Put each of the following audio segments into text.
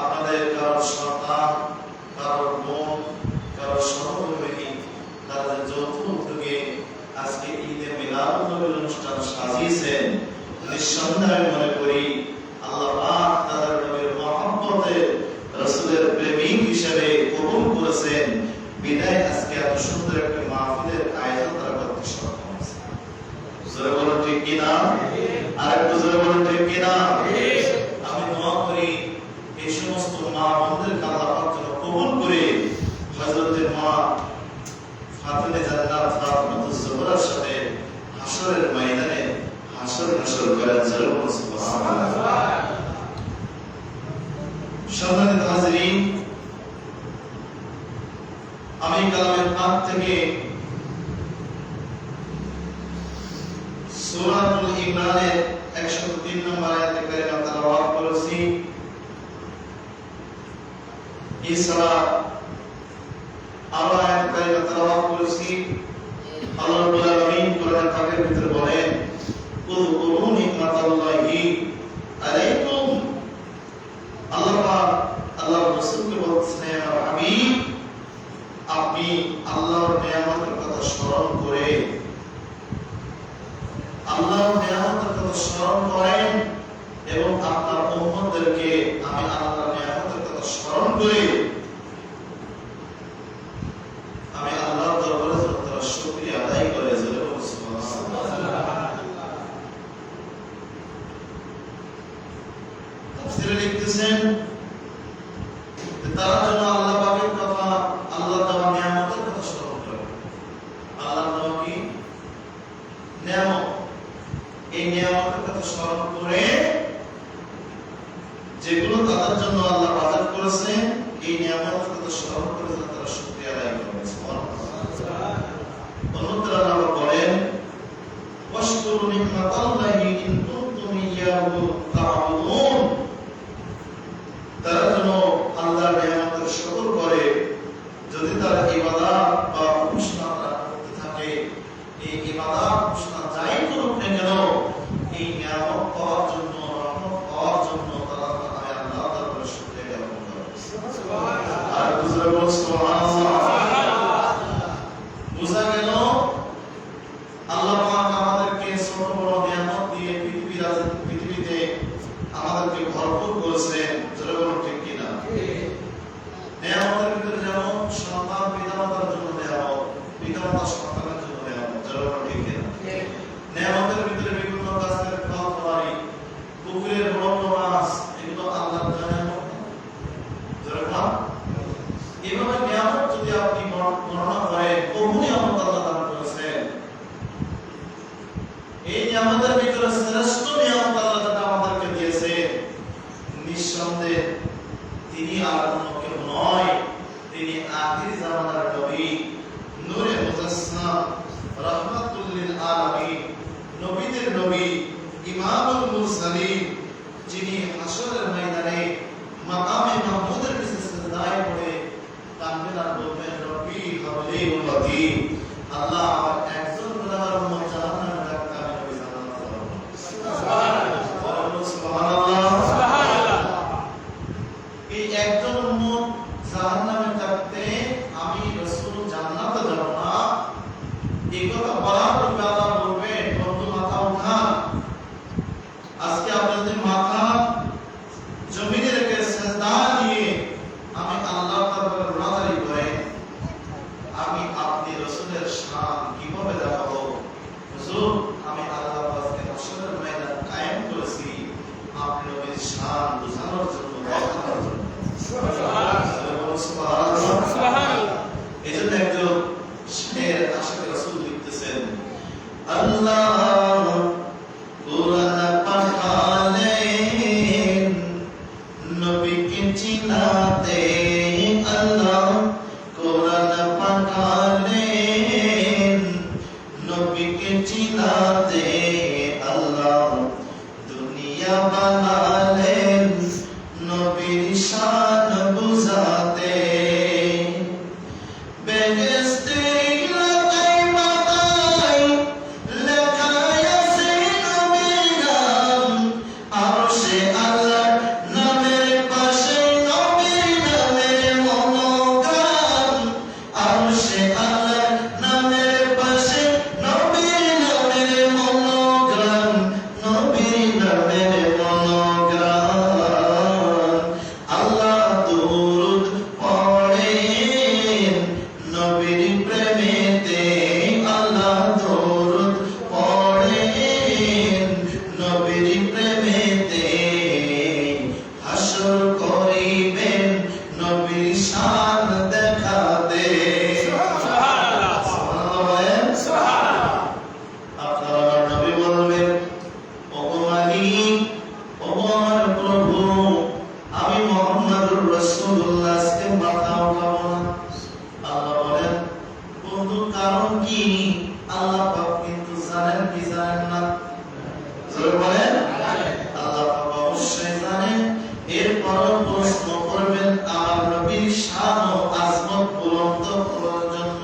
আপনাদের কারো সন্তান, কারোর বোন, বিদায় আজকে এত সুন্দর একটা মাহফিলের আয়োজন তারা করতে সক্ষম হয়েছে। জোরে বলুন ঠিক কিনা? আর একটু জোরে বলুন ঠিক কিনা? আমি দোয়া করি এই সমস্ত মা বোনদেরকে আল্লাহ পাক যেন কবুল করে হযরতে মা ফাতেমা জান্নাত ফাতেমাতুজ জোহরার সাথে হাশরের ময়দানে হাশর নাশর করেন। জোরে বলুন সুবহানাল্লাহ। সম্মানিত হাজিরিন, আমি কালামের পাক থেকে সূরাতুল ইমরানের 103 নম্বর আয়াতে কারিমা তেলাওয়াত করেছি। এছাড়া আরো আয়াত কারিমা তেলাওয়াত করেছি। আল্লাহ রাব্বুল আলামিন কোরআন পাকের ভিতরে বলেন, কুযকুরু নি'মাতাল্লাহি আলাইকুম। আল্লাহ পাক আল্লাহর রাসূলকে বলছেন, হাবিব আপনি আল্লাহর নিয়ামতের কথা স্মরণ করে আল্লাহর নিয়ামতের কথা স্মরণ করেন এবং আপনার উম্মতদেরকে আমি আল্লাহর নিয়ামতের কথা স্মরণ করে আমি আল্লাহর দরবারে তার শুকরিয়া আদায় করে। জোরে বলুন সুবহানাল্লাহ। তাফসীরে লিখতেছেন তারা যেন আল্লাহ পাকের কথা, আল্লাহ দেওয়া নিয়ামতের কথা স্মরণ করে। আল্লাহ দেওয়া কি নিয়ামত, এই নিয়ামতের কথা স্মরণ করে যেগুলো তাদের জন্য আল্লাহ বাজার করেছেন, এই নিয়ামতের কথা স্মরণ করে তারা শুকরিয়া আদায় করে। অন্যত্র আল্লাহ বলেন, ওয়াশকুরু নি'মাতাল্লাহি ইন কুনতুম ইয়্যাহু তা'বুদুন। তারা যেন আল্লাহর নিয়ামতের শুকর করে যদি তারা ইবাদত বা উপাসনা করতে থাকে। এই ইবাদত উপাসনা যাই করুক না কেন, এই নিয়ামত পাওয়ার জন্য, রহমত পাওয়ার জন্য তারা আল্লাহর দরবারে শুকরিয়া জ্ঞাপন করে। সুবহানাল্লাহ। আর বুঝলে বল সুবহানাল্লাহ। বুঝা গেল আল্লাহ পাক আমাদেরকে ছোট বড় নিয়ামত দিয়ে পৃথিবীতে আমাদেরকে ভরপুর করেছেন। জোরে বলুন ঠিক কিনা? নিয়ামতের ভিতরে যেমন সন্তান পিতামাতার জন্য নিয়ামত, পিতামাতা সন্তানের জন্য নিয়ামত। জোরে বলুন ঠিক কিনা? নিয়ামতের ভিতরে বিভিন্ন গাছের ফল ফলারি, পুকুরের বড় বড় মাছ, এগুলো আল্লাহর নিয়ামত। জোরে বলুন। এভাবে নিয়ামত যদি আপনি গণনা করেন, বহু নিয়ামত আল্লাহ দান করেছেন। এই নিয়ামতের ভিতরে শ্রেষ্ঠ নিয়ামত আল্লাহ যেটা আমাদেরকে দিয়েছে, নিঃসন্দেহে তিনি আর অন্য কেউ নয়, তিনি আখির জামানার নবী, নূরে মুজাসসাম, রাহমাতুল লিল আলামিন, নবীদের নবী, ইমামুল মুরসালিন, যিনি হাশরের ময়দানে মাকামে মাহমুদের কাছে সিজদায় পড়ে কাঁদবেন আর বলবেন, রব্বি হাবলি উম্মতি। আল্লাহ আমার একজন গুনাহগার উম্মত জাহান্নামে রাখতে আমি নবী জান্নাতে যাব। সুবহানাল্লাহ। সুবহানাল্লাহ। এই একজন উম্মত জাহান্নামে থাকতে আমি রাসূল জান্নাতে যাব না, এই কথা বলার পর আল্লাহ বলবেন, বন্ধু মাথা উঠা। আজকে আপনি যদি মাথা জমিনে রেখে সিজদায় শান দেখা দে। সুবহানাল্লাহ, সুবহানাল্লাহ। আপনার আমার নবী বলবেন, ওগো মালিক, ওগো আমার প্রভু, আমি মুহাম্মদুর রাসূলুল্লাহ আজকে মাথা উঠাবো না। আল্লাহ বলেন, বন্ধু কারণ কি? আল্লাহ পাক কিন্তু জানেন কি জানেন না? জোরে বলেন, আল্লাহ পাক অবশ্যই জানেন। এরপর প্রশ্ন করবেন আমার নবীর শান ও আজমত বুলন্দ করার জন্য।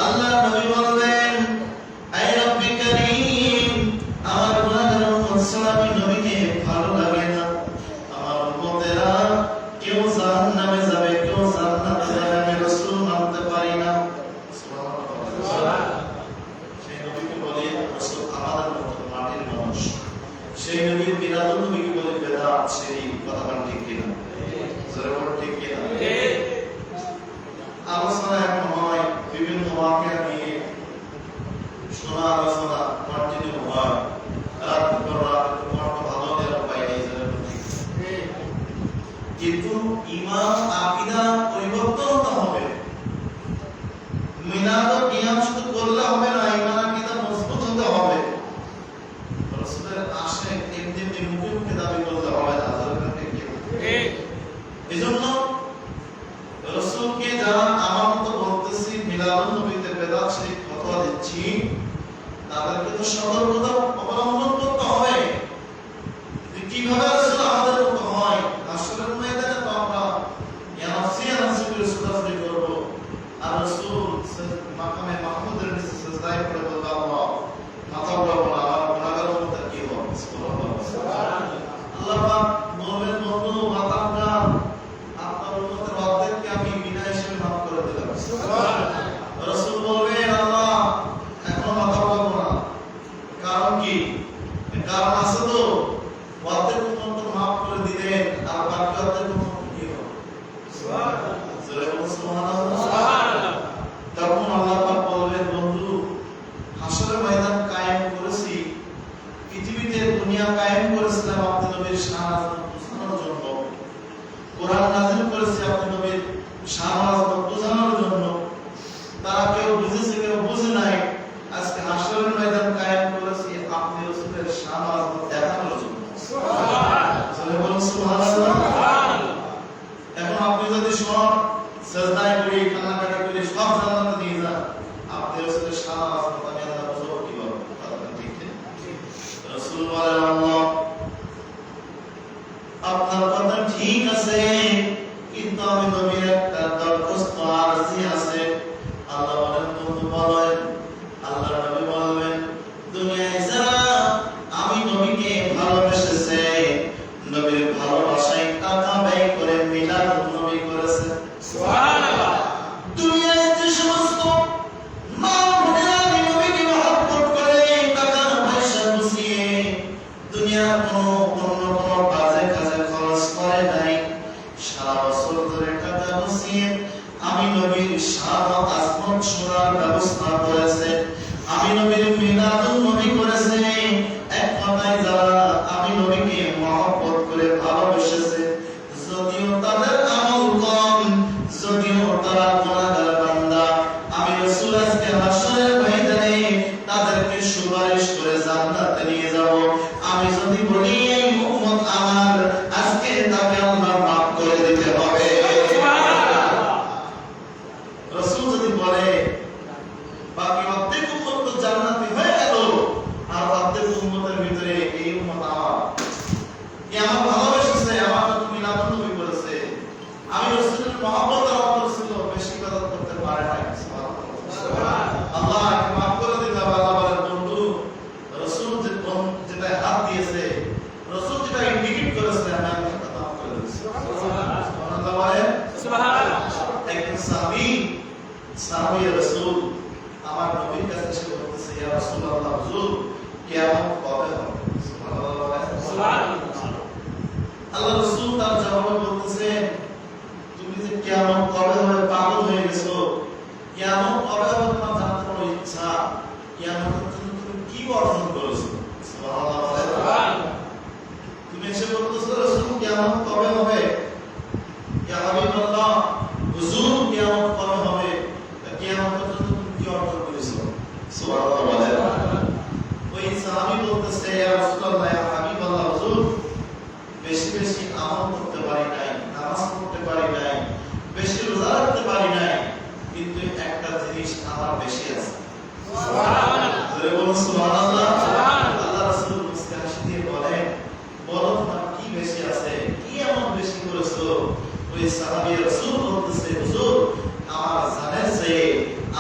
আল্লাহ নবী বলবেন, আই রব্বি কারীম, আমার গুনাহগার উম্মত সালামি নবীকে ভালো লাগে না। আমার উম্মতেরা কেউ জাহান্নামে যাবে, কেউ জান্নাতে যাবে, আমি রাসূল মানতে পারি না। সুবহানাল্লাহ। সেই নবীকে বলে রাসূল আমাদের মতো মাটির মানুষ। সেই নবীর মিলাদুন নবীকে বলে বেদাত। সেই কথাটা ঠিক কিনা? জোরে বলেন, ঠিক কিনা? আলোচনা এখন হয় বিভিন্ন ওয়াকিয়া নিয়ে, শোনা আলোচনা কন্টিনিউ হয়, রাত পর রাত। তোমার তো ভালো দেওয়ার উপায় নেই, জোরে বলেন, ঠিক। কিন্তু ঈমান আকীদা পরিবর্তন হতে হবে। মিলাদ ও কিয়াম শুধু করলে হবে না, ঈমান আকীদা মজবুত হতে হবে। রাসূলের আশিক এমনি মুখে মুখে দাবি করতে হবে না, জোরে বলেন, ঠিক কিনা? এজন্য রাসূলকে যারা আমার মতো বলতেছি মিলাদুন নবীতে বেদাত শরীফ ফতোয়া দিচ্ছি, তাদেরকে তো সতর্কতা অবলম্বন করতে হবে যে কিভাবে রাসূল আমাদের মতো হয়। আসলে ময়দানে তো আমরা ইয়ানসি করে সুরাসুরি করব, আর রাসূল মাকামে মাহমুদের নিচে সিজদায় পড়ে বলবে, আল্লাহ মাথা উঠাবো না, আমার গুনাহগার উম্মতের কি হবে? সুবহানাল্লাহ। আল্লাহ পাক বলবেন, বন্ধু মাথা উঠা, আপনার উম্মতের অর্ধেককে আমি বিনা হিসেবে মাফ করে দিলাম। সুবহানাল্লাহ। রাসূল বলবেন, আল্লাহ এখনো মাথা উঠাবো না। কারণ কি? কারণ আছে তো, অর্ধেক উম্মত মাফ করে দিলেন, আর বাকি অর্ধেক উম্মত কি হবে? সুবহানাল্লাহ। জোরে বলুন সুবহানাল্লাহ। তখন আল্লাহ পাক বলবেন, বন্ধু হাসরের ময়দান কায়েম করেছি, পৃথিবীতে দুনিয়া কায়েম করেছিলাম আপনি নবীর শান আজমত বোঝানোর জন্য, কোরআন নাযিল করেছি আপনি নবীর শান আজমত বোঝানোর জন্য। তারা কেউ বুঝেছে, কেউ বুঝে নাই। আজকে হাসরের ময়দান কায়েম করেছি আপনি রাসূলের শান আজমত দেখানোর জন্য। সুবহানাল্লাহ। জোরে বলুন সুবহানাল্লাহ। এখন আপনি যদি সব সিজদায় পড়ে কান্নাকাটি করে সব জান্নাতে নিয়ে যান, আপনি রাসূলের শান আজমত আমি আল্লাহ বুঝাবো কিভাবে? কথা ঠিক না? রাসূল বলেন, আল্লাহ আপনার কথা ঠিক আছে, কিন্তু আমি নবীর একটা দরখাস্ত আরজি আছে। আল্লাহ বলেন, বন্ধু বলেন। আল্লাহ নবী বলবেন, দুনিয়ায় যারা আমি নবীকে ভালোবেসেছে, নবীর ভালোবাসায় টাকা ব্যয় করে মিলাদুন নবী করেছে। সুবহানাল্লাহ। দুনিয়ায় যে সমস্ত মা বোনেরা নবীকে মহব্বত করে টাকা পয়সা গুছিয়ে দুনিয়ার অন্য কোনো কাজে কাজে খরচ করে নাই, সারা বছর ধরে টাকা গুছিয়ে আমি নবীর শান ও আজমত শোনার ব্যবস্থা করেছে, আমি নবীর মিলাদুন নবী করেছে। এক কথায় যারা আমি নবীকে মহব্বত করে ভালোবেসেছে, যদিও তাদের আমল কম, যদিও তারা গুনাহগার বান্দা, আমি রাসূল আজকে হাসরের ময়দানে তাদেরকে সুপারিশ করে জান্নাতে নিয়ে যাব। আমি যদি বলি এই উম্মত আমার, আজকে তাকে আল্লাহ মাফ করে দিতে হবে। সুবহানাল্লাহ। রাসূল যদি বলে বাকি অর্ধেক উম্মত তো জান্নাতি হয়ে গেল, আর অর্ধেক উম্মতের ভিতরে এই উম্মত আমার, কি আমার ভালোবেসেছে, আমার তো মিলাদুন নবী করেছে, আমি রাসূলের মহব্বত আমার ছিল, বেশি কথা করতে পারে না। সুবহানাল্লাহ। আল্লাহ মাফ করে দিতে হবে। আল্লাহ বলেন, বন্ধু রাসূল যেটা হাত দিয়েছে, রাসূল যেটা ইন্ডিকেট করেছে, আমি আপনাকে মাফ করে দিয়েছি। সুবহানাল্লাহ বলেন, সুবহানাল্লাহ। একজন সাহাবী রাসূল আমার নবীর কাছে এসে বলতেছে, ইয়া রাসূলুল্লাহ, হুজুর কিয়ামত কবে হবে? সুবহানাল্লাহ। সুবহানাল্লাহ। আল্লাহ রাসূল তার জবাবে বলতেছেন, তুমি যে কিয়ামত কবে হবে পাগল হয়ে গেছো, কিয়ামত কবে হবে তোমার জানতে কোনো ইচ্ছা, কিয়ামতের জন্য তুমি কি অর্জন করেছো? সুবহানাল্লাহ। তুমি এসে বলতেছো রাসূল কিয়ামত কবে হবে? ইয়া হাবিব বলল, হুজুর কিয়ামত কবে হবে? কিয়ামত পর্যন্ত তুমি কি অর্জন করেছো? সুবহানাল্লাহ বলেন। ওই সাহাবী বলতেছে, ইয়া রাসূলুল্লাহ, ইয়া হাবিবাল্লাহ, হুজুর বেশি বেশি আমল করতে পারি নাই, নামাজ পড়তে পারি নাই, বেশি রোজা রাখতে পারি নাই, কিন্তু একটা জিনিস আমার বেশি আছে। সুবহানাল্লাহ। জোরে বলুন সুবহানাল্লাহ। আল্লাহ রাসূল মুস্তাহ হাসি দিয়ে বলেন, বলো তোমার কি বেশি আছে, কি এমন বেশি করেছো? ওই সাহাবী রাসূল বলতেছে, হুজুর আমার জানের চেয়ে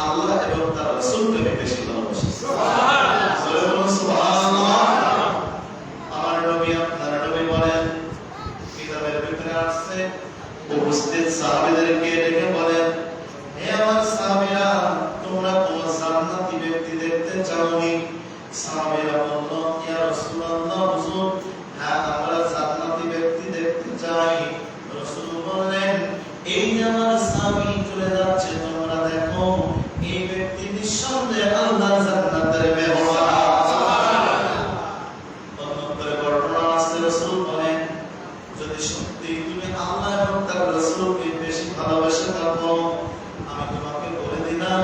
আল্লাহ এবং তার রাসূলকে আমি বেশি ভালোবাসি। সুবহানাল্লাহ। জোরে বলুন সুবহানাল্লাহ। আমার নবী আপনার নবী বলেন, কিতাবের ভিতরে আছে, উপস্থিত সাহাবীদেরকে ডেকে বলেন, হে আমার সাহাবীরা, তোমরা কোন জান্নাতি ব্যক্তি দেখতে চাওনি? সাহাবীরা বলল, ইয়া রাসূলুল্লাহ, হুজুর হ্যাঁ আমরা জান্নাতি ব্যক্তি দেখতে চাই। রাসূল বললেন, এই যে আমার স্বামী চলে যাচ্ছে, তোমরা দেখো এই ব্যক্তি নিঃসন্দেহে আল্লাহর জান্নাতের মেহমান। সুবহানাল্লাহ। অন্যত্রে ঘটনা আছে, রাসূল বলেন, যদি সত্যি তুমি আল্লাহ এবং তার রাসূলকে বেশি ভালোবেসে থাকো, আমি তোমাকে বলে দিলাম,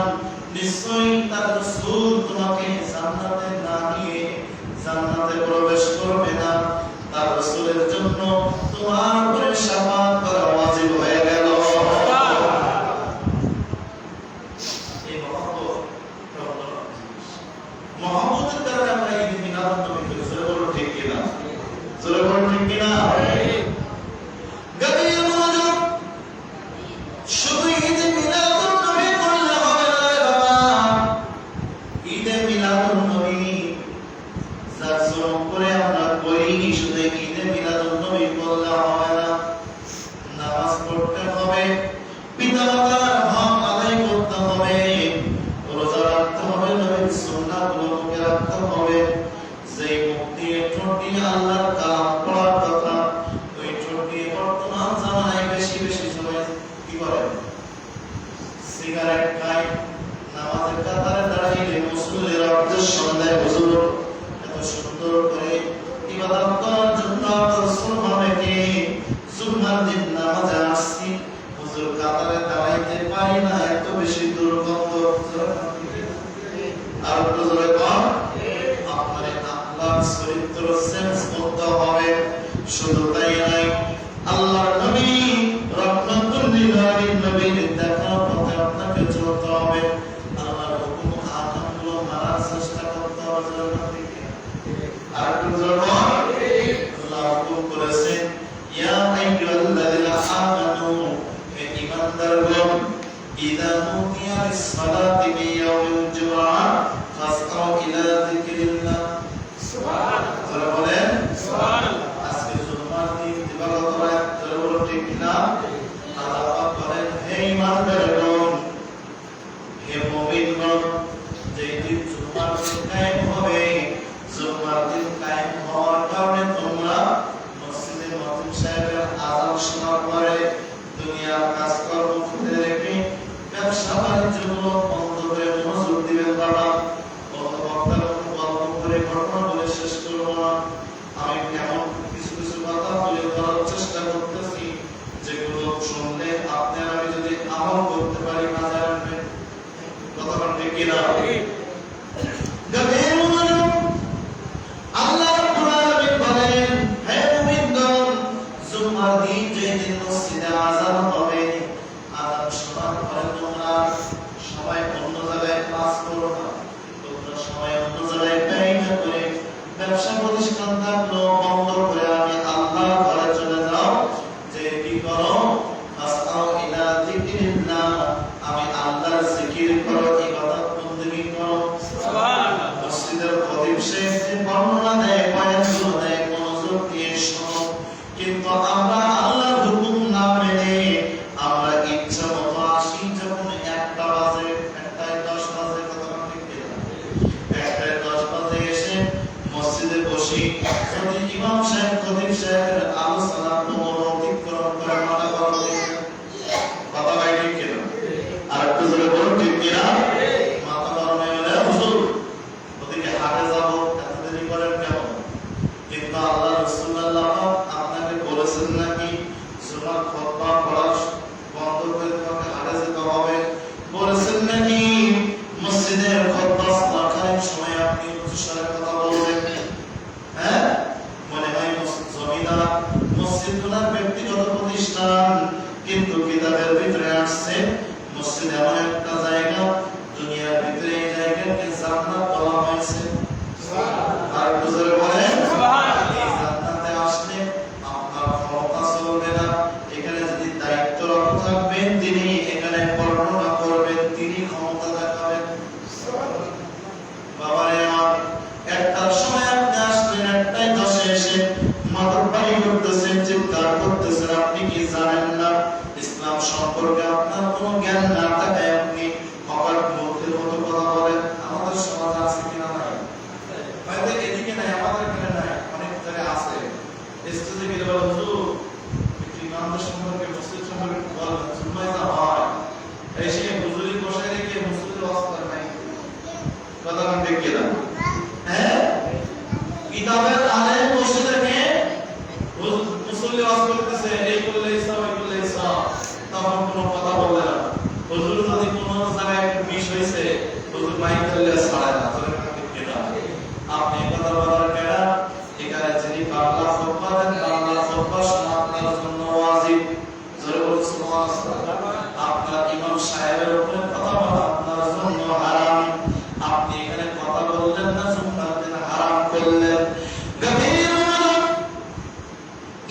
নিশ্চয়ই তার রাসূল তোমাকে জান্নাতে না নিয়ে জান্নাতে প্রবেশ করবে না। তার রাসূলের জন্য তোমার উপরে শাফাআত করা ওয়াজিব হয়ে গেল। এই মহব্বতের কারণে আমরা এই মিলাদ নবী করি। জোরে বলো ঠিক কিনা? জোরে বলো ঠিক কিনা? গভীর মনোযোগ। শুধু ঈদে মিলাদুন নবী করলে হবে না রে বাবা। ঈদে মিলাদুন নবী যার জন্ম করে আমরা করি, শুধু ঈদে মিলাদুন নবী করলে হবে না। নামাজ পড়তে হবে, পিতামাতার হক আদায় করতে হবে, রোজা রাখতে হবে, নবীর সুন্নাহগুলো মুখে রাখতে হবে। যেই মুখ দিয়ে ঠোঁট দিয়ে আল্লাহর কালাম পড়ার কথা, ওই ঠোঁট দিয়ে বর্তমান জামানায় বেশি বেশি সময় কি করে? সিগারেট খায়। নামাজের কাতারে দাঁড়িয়ে মুসল্লিরা অবজেকশন দেয়, হুজুর এত সুন্দর করে ইবাদত করার জন্য রাসূল আমাকে জুমার দিন নামাজে আসছি, হুজুর কাতারে দাঁড়াইতে পারি না, এত বেশি দুর্গন্ধ। আর একটু জোরে বল। আপনার আল্লাহর চরিত্র চেঞ্জ করতে হবে। শুধু তাই নয়, আল্লাহর নবী রাহমাতুল লিল আলামিন নবীর দেখার পথে আপনাকে চলতে হবে। আল্লাহর হুকুম আহকামগুলো মানার চেষ্টা করতে হবে। আর একটু জোরে বল। আল্লাহ হুকুম করেছেন, ইয়া আইয়ুহাল্লাযীনা আমানু, হে ঈমানদারগণ, ইযা নুদিয়া লিস-সালাতি মিন ইয়াউমিল জুমআহ ফাসআউ ইলা যিকরিল্লাহ। সুবহানাল্লাহ। জোরে বলেন সুবহানাল্লাহ। আজকে জুমার দিন ইবাদত করা, জোরে বলো ঠিক কিনা? আল্লাহ পাক বলেন, হে ঈমানদারগণ, হে মুমিনগণ, যেই দিন জুমার দিন কায়েম হবে, জুমার দিন কায়েম হওয়ার কারণে তোমরা মসজিদে মতিন সাহেবের আযান শোনার পরে দুনিয়ার কাজকর্ম ফেলে রেখে ব্যবসা বাণিজ্যগুলো বন্ধ করে মনোযোগ দিবেন। বাবা, অন্য বক্তার গল্প করে ঘটনা বলে শেষ করবো না। আমি কেমন কিছু কিছু কথা তুলে ধরার চেষ্টা করতেছি, যেগুলো শুনলে আপনি আর আমি যদি আমল করতে পারি, না জানবেন। কথা ঠিক কিনা? গভীর মনোযোগ। আল্লাহ রাব্বুল আলামিন বলেন, হে মুমিনগণ, জুমার দিন যেদিন মসজিদে আযান হবে, আযান শোনার পরে তোমরা সবাই অন্য জায়গায় ক্লাস করো না, তোমরা সবাই অন্য জায়গায় ব্যয় না করে ব্যবসা প্রতিষ্ঠান থাকলো বন্ধ করে আমি আল্লাহর ঘরে চলে যাও। যে কি করো? ফাসআউ ইলা যিকরিল্লাহ, আমি আল্লাহর জিকির করো, ইবাদত বন্দেগী করো। সুবহানাল্লাহ। মসজিদের খতিব সাহেব যে বর্ণনা দেয়, বয়ানগুলো দেয়, মনোযোগ দিয়ে শোনো। কিন্তু আমরা আল্লাহর হুকুম না মেনে আমরা ইচ্ছা মতো আসি। যখন 1টা বাজে, 1:10 বাজে, কথা ঠিক কিনা? 1:10 বাজে এসে মসজিদে বসি, যদি ইমাম সাহেব খতিব সাহেবের আলোচনা কোন অতিক্রম করে মাথা গরম হয়ে যায়। কথা ঠিক কিনা? আর একটু জোরে বলুন ঠিক কিনা? মাথা গরম হয়ে গেলে হুজুর ওদিকে হাটে যাবো, এত দেরি করেন কেন? কিন্তু আল্লাহ রাসূলুল্লাহ আপনাকে বলেছেন নাকি জুমার খুতবা পড়ার তিনি এখানে বর্ণনা করবেন, তিনি ক্ষমতা দেখাবেন। বাবারে আমার, একটার সময় আপনি আসবেন, 1:10 এসে মাথার পানি করতেছেন, চিৎকার করতেছেন। আপনি কি জানেন না ইসলাম সম্পর্কে আপনার কোনো জ্ঞান না থাকায় আপনি অবাক মুখের মতো কথা বলেন? আমাদের সমাজ আছে কিনা? নাই। হয়তো এদিকে নাই, আমাদের এখানে নাই, অনেক জায়গায় আছে। স্টেজে গেলে বলে হুজুর একটু ইমামদের সম্পর্কে, মসজিদ সম্পর্কে বলেন, সুন্নাহ যা হয় এই সে হুজুরি বসায় রেখে মসজিদের অবস্থা নাই। কথা আমি দেখি না, হ্যাঁ, কিতাবের আলেম বসে থেকে মুসল্লি ওয়াজ করতেছে, এই করলে ইসলাম, এই করলে ইসলাম, তখন কোনো কথা বলে না। হুজুর যদি কোনো জায়গায় একটু মিস হয়েছে, হুজুর মাইক ধরলে ছাড়ে না। আপনি কথা বলার কেনা, এখানে যিনি বাংলা খুতবা দেন, বাংলা খুতবা শোনা আপনার জন্য ওয়াজিব। জোরে বলুন সুবহানাল্লাহ। আপনার ইমাম সাহেবের উপরে কথা বলা আপনার জন্য হারাম। আপনি এখানে কথা বললেন না, সুন্নাত দিন হারাম করলেন। গভীর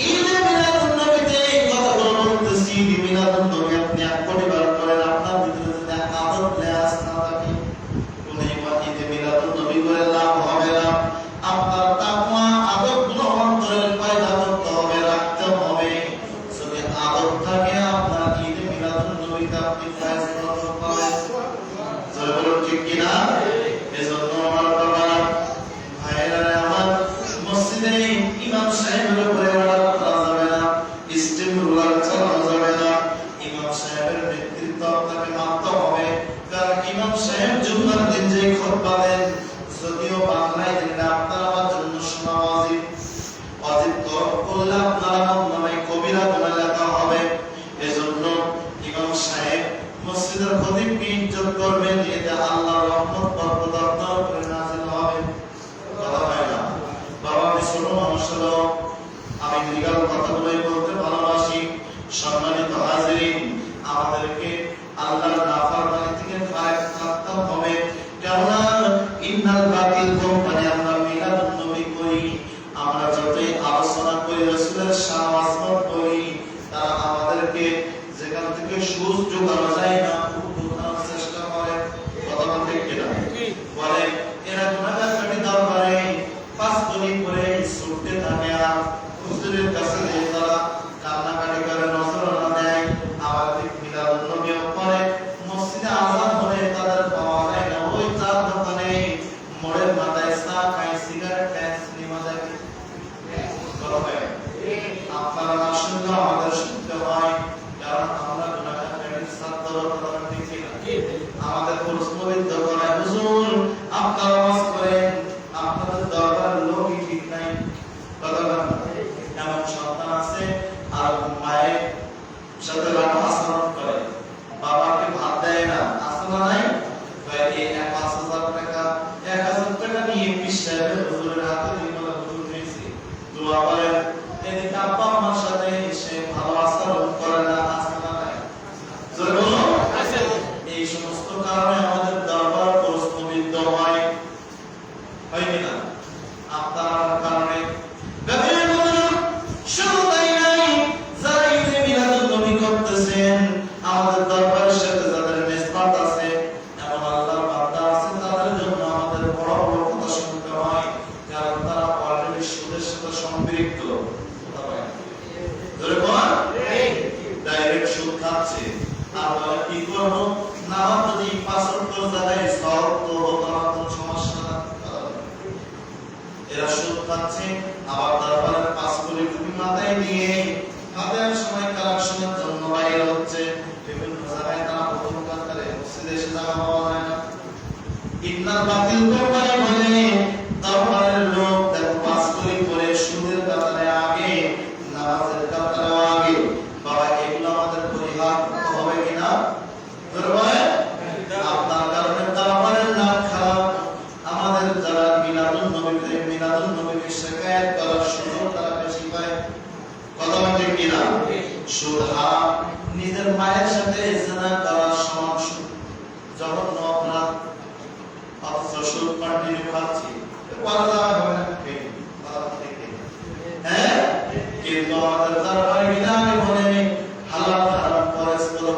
ঈদে মিলাদুন নবীতে কথাগুলো বলতেছি, মিলাদুন নবী আপনি পরিবার করেন, আপনার ভিতরে যদি আদত লেয়াস না থাকে, কোন ঈদে মিলাদুন নবী করে লাভ হবে না। আপনার তাকওয়া আদত গুলো অন্তরের পয়দা করতে হবে, রাখতে হবে। যদি আদত থাকে আপনার ঈদে মিলাদুন নবীতে আপনি ফয়েজ বরকত পাবেন। জোরে বলুন ঠিক কিনা? এজন্য আমার বাবারা, ভাইরা আমার, মসজিদে ইমাম সাহেবের উপরে অর্ডার করা যাবে না, স্টিম রুলার চালানো যাবে না। ইমাম সাহেবের নেতৃত্ব আপনাকে মানতে হবে। কারণ ইমাম সাহেব জুমার দিন যে খুতবা দেন, যদিও বাংলায় দেন, আপনার আমার জন্য শোনা ওয়াজিব। ওয়াজিব করলে আপনার নামে কবিরা গুনাহ লেখা হবে। এজন্য ইমাম সাহেব মসজিদের খতিবকে ইজ্জত করবেন, এতে আল্লাহর রহমত বরকত আপনার উপরে নাযিল হবে। কথা হয় না? বাবা, আমি ছোট মানুষ হলো, আমি লিগাল কথাগুলোই বলতে ভালোবাসি। সম্মানিত হাজিরিন, আমাদেরকে আল্লাহর নাফরমানি থেকে ফারেক থাকতে হবে। কেননা ইন্নাল বাতিল কোম্পানি আমরা মিলাদুন নবী করি, আমরা যতই আলোচনা করি, রাসূলের শান আজমত করি, তারা আমাদেরকে যেখান থেকে সুজ জোগানো যায় না, উদ্বোধনের চেষ্টা করে। কথা বলতে কিনা বলে, এরা গুনাহগার কাটি দরবারে 5 গলি করে ছুটতে থাকে, আর হুজুরের কাছে যে তারা কান্নাকাটি করে, নজরানা দেয়। আবার ঠিক মিলাদুন নবী পড়ে, মসজিদে আযান হলে তাদের পাওয়া যায় না, ওই চার দোকানে মোড়ের মাথায় চা খায়, সিগারেট খায়, সিনেমা দেখে। কথা হয়? আপনারা না শুনলে আমাদের শুনতে হয়, কারণ আমরা গুনাহগার কাটির ছাত্র। কথা ঠিক না? আমাদের প্রশ্নবিদ্ধ করে, হুজুর আপনারা ওয়াজ করেন, আপনাদের দরবারের লোকই ঠিক নাই। কথা বলেন, এমন সন্তান আছে আর মায়ের সাথে রাখা আচরণ করে, বাবাকে ভাত দেয় না, আছে না নাই? এই 5,000 টাকা 1,000 টাকা নিয়ে পীর সাহেবের হুজুরের হাতে দিয়ে বলে, হুজুর দিয়েছি, দোয়া করেন। এদিকে আব্বা আমার সাথে সে ভালো আচরণ করে না, আছে না নাই? জোরে বলো। এই সমস্ত কারণে আমাদের দরবার প্রশ্নবিদ্ধ হয়, হয় কিনা? আপনার কারণে। গভীর মনোযোগ, শুধু তাই নাই, যারা ঈদে মিলাদুন নবী করতেছেন, আমাদের দরবারের সাথে যাদের নিসবত আছে, এমন আল্লাহর বান্দা আছে, তাদের জন্য আমাদের বড় বড় কথা শুনতে হয়, কারণ তারা অলরেডি সুদের সাথে সম্পৃক্ত। কথা বলেন, ধরে বল, ডাইরেক্ট সুদ খাচ্ছে। আর বলে কি করবো, নামাজ যদি 5 ওয়াক্ত জায়গায় সওয়াব তো তোমার কোনো সমস্যা না। এরা সুদ খাচ্ছে, আবার দরবারের 5 কোটি টাকা মাথায় নিয়ে তাদের সময় কালেকশনের জন্য বাইরে হচ্ছে, বিভিন্ন জায়গায় তারা প্রথম কাতারে মসজিদে এসে জায়গা পাওয়া যায় না। ইন্নাল বাতিল কোম্পানি বলে দরবারের লোক তার 5 কোটি করে সুদের কাতারে আগে, নামাজের কাতারে আগে। বাবা, এগুলো আমাদের পরিহার করতে হবে কিনা? দরবারে আপনার কারণে দরবারের নাম খারাপ। আমাদের যারা মিলাদুন নবীকে শিকায়ত করার সুযোগ তারা বেশি পায়। কথা বলতে কিনা? সুদ হারাম, নিজের মায়ের সাথে জিনা করার সমান সুদ, জঘন্য অপরাধ। অথচ সুদ কন্টিনিউ খাচ্ছি, করা যাবে না? হ্যাঁ, কিন্তু আমাদের দরবারে মিলাদে বলে হালাল হারাম ফরজ করে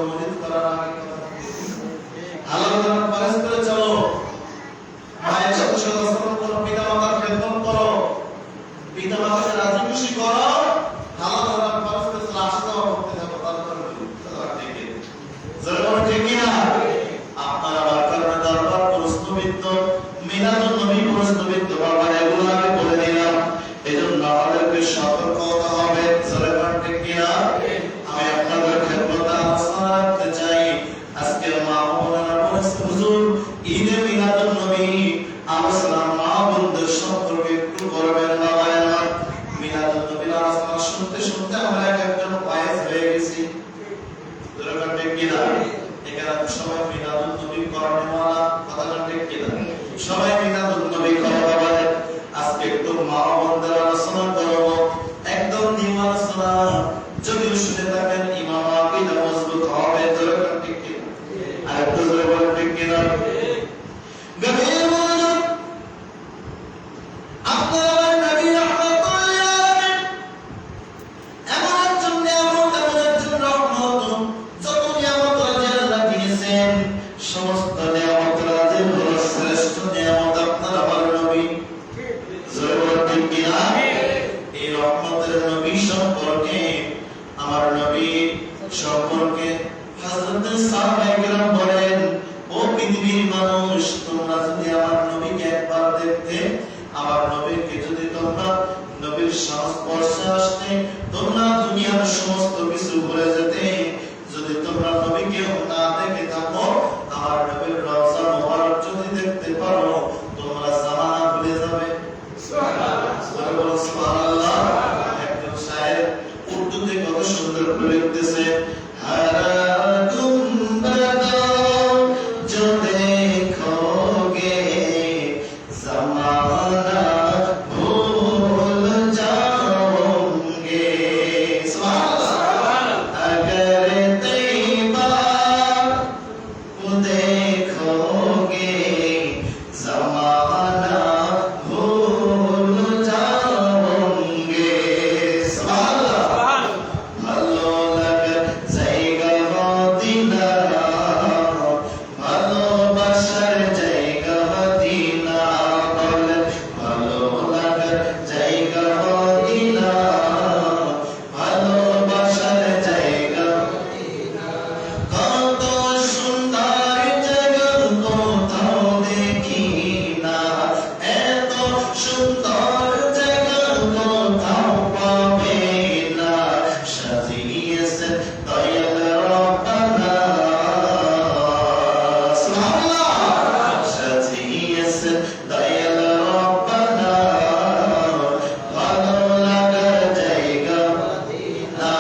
ঠিক কিনা? এখানে সবাই মিলাদুন নবী করানেওয়ালা, কথাটা ঠিক কিনা? সবাই মিলাদুন নবী করাবে। আজকে একটু মা বোনদের আলোচনা করব, একদম নিয়ম আলোচনা। যদিও শুনে থাকেন ইমাম আকিদা মজবুত হবে, ধরে ঠিক কিনা? আর একটু ধরে বলেন ঠিক কিনা? গভীর মনোযোগ। আপনার নবী রাহমাতুল্লাহ আলাইহি এমন একজন নিয়ামত, এমন একজন রহমত, যত নিয়ামত আল্লাহ দিয়েছেন সমস্ত নিয়ামত রাজের হলো শ্রেষ্ঠ নিয়ামত আপনার আমার নবী। জোরে ঠিক কিনা? এই রহমতের নবী সম্পর্কে, আমার নবী সম্পর্কে হযরত সাহাবায়ে কেরাম বলেন, ও পৃথিবীর মানুষ, তোমরা যদি আমার নবীকে একবার দেখতে, আমার নবীকে যদি তোমরা নবীর সংস্পর্শে আসতে, তোমরা দুনিয়ার সমস্ত কিছু ভুলে যেতে। যদি তোমরা নবীকে না দেখে থাকো, আমার নবীর রওজা মোবারক যদি দেখতে পারো, তোমরা জামানা ভুলে যাবে। সুবহানাল্লাহ, সুবহানাল্লাহ। একজন শায়ের উর্দুতে কত সুন্দর করে লিখতেছে, হারা গুম্বাদা जो देखोगे ज़माना भूल जाओगे। अगर तैयबा को देखोगे ज़माना भूल जाओगे। ভালো লাগে জায়গা মদিনা, ভালোবাসার জায়গা মদিনা, বলে ভালো লাগে জায়গা মদিনা, ভালোবাসার জায়গা মদিনা। কত সুন্দর জায়গা কোথাও দেখি না, এত সুন্দর জায়গা কোথাও পাবে না। সাজিয়েছেন দয়াল রব্বানা, সুবহানাল্লাহ। সাজিয়েছেন দয়াল রব্বানা, ভালো লাগার জায়গা মদিনা,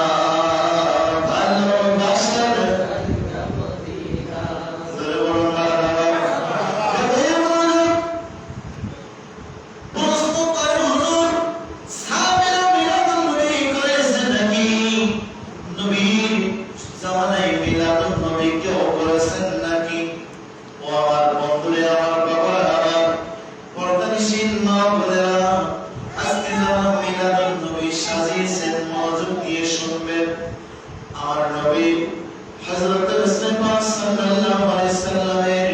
ভালোবাসার জায়গা মদিনা। জোরে বলুন মারহাবা। প্রশ্ন করে হুজুর, সাহাবীরা মিলাদুন নবী করেছেন নাকি? নবীর জামানায় মিলাদুন নবী কেউ করেছেন নাকি? ও আমার বন্ধুরে, আমার বাবারা, আমার পর্দানিশীন মা বোনেরা, আজকে যারা মিলাদুন নবী সাজিয়েছেন, মনোযোগ দিয়ে শুনবেন। আমার নবী হযরত রাসূল পাক সাল্লাল্লাহু আলাইহি সাল্লামের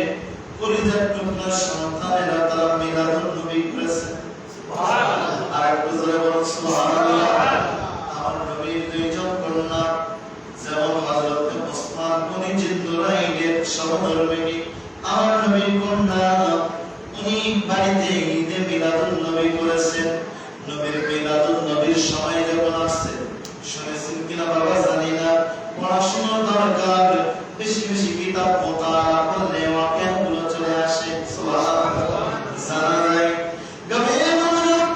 কলিজার টুকরা সন্তানেরা তারা মিলাদুন নবী করেছেন। সুবহানাল্লাহ। আর একটু জোরে বলুন সুবহানাল্লাহ। আমার নবীর দুইজন কন্যা, যেমন হযরত ওসমান গনি জিন্নুরাইনের সহধর্মিণী, আমার নবীর কন্যা, উনি বাড়িতে ঈদে মিলাদুন নবী করেছেন। নবীর মিলাদুন নবীর সময় যখন আসছে, শুনেছেন কিনা বাবা জানি না, পড়াশোনার দরকার, বেশি বেশি কিতাব মোতালা করলে ওয়াকিয়াগুলো চলে আসে। সুবহানাল্লাহ। জানা যায় গভীর মনোযোগ।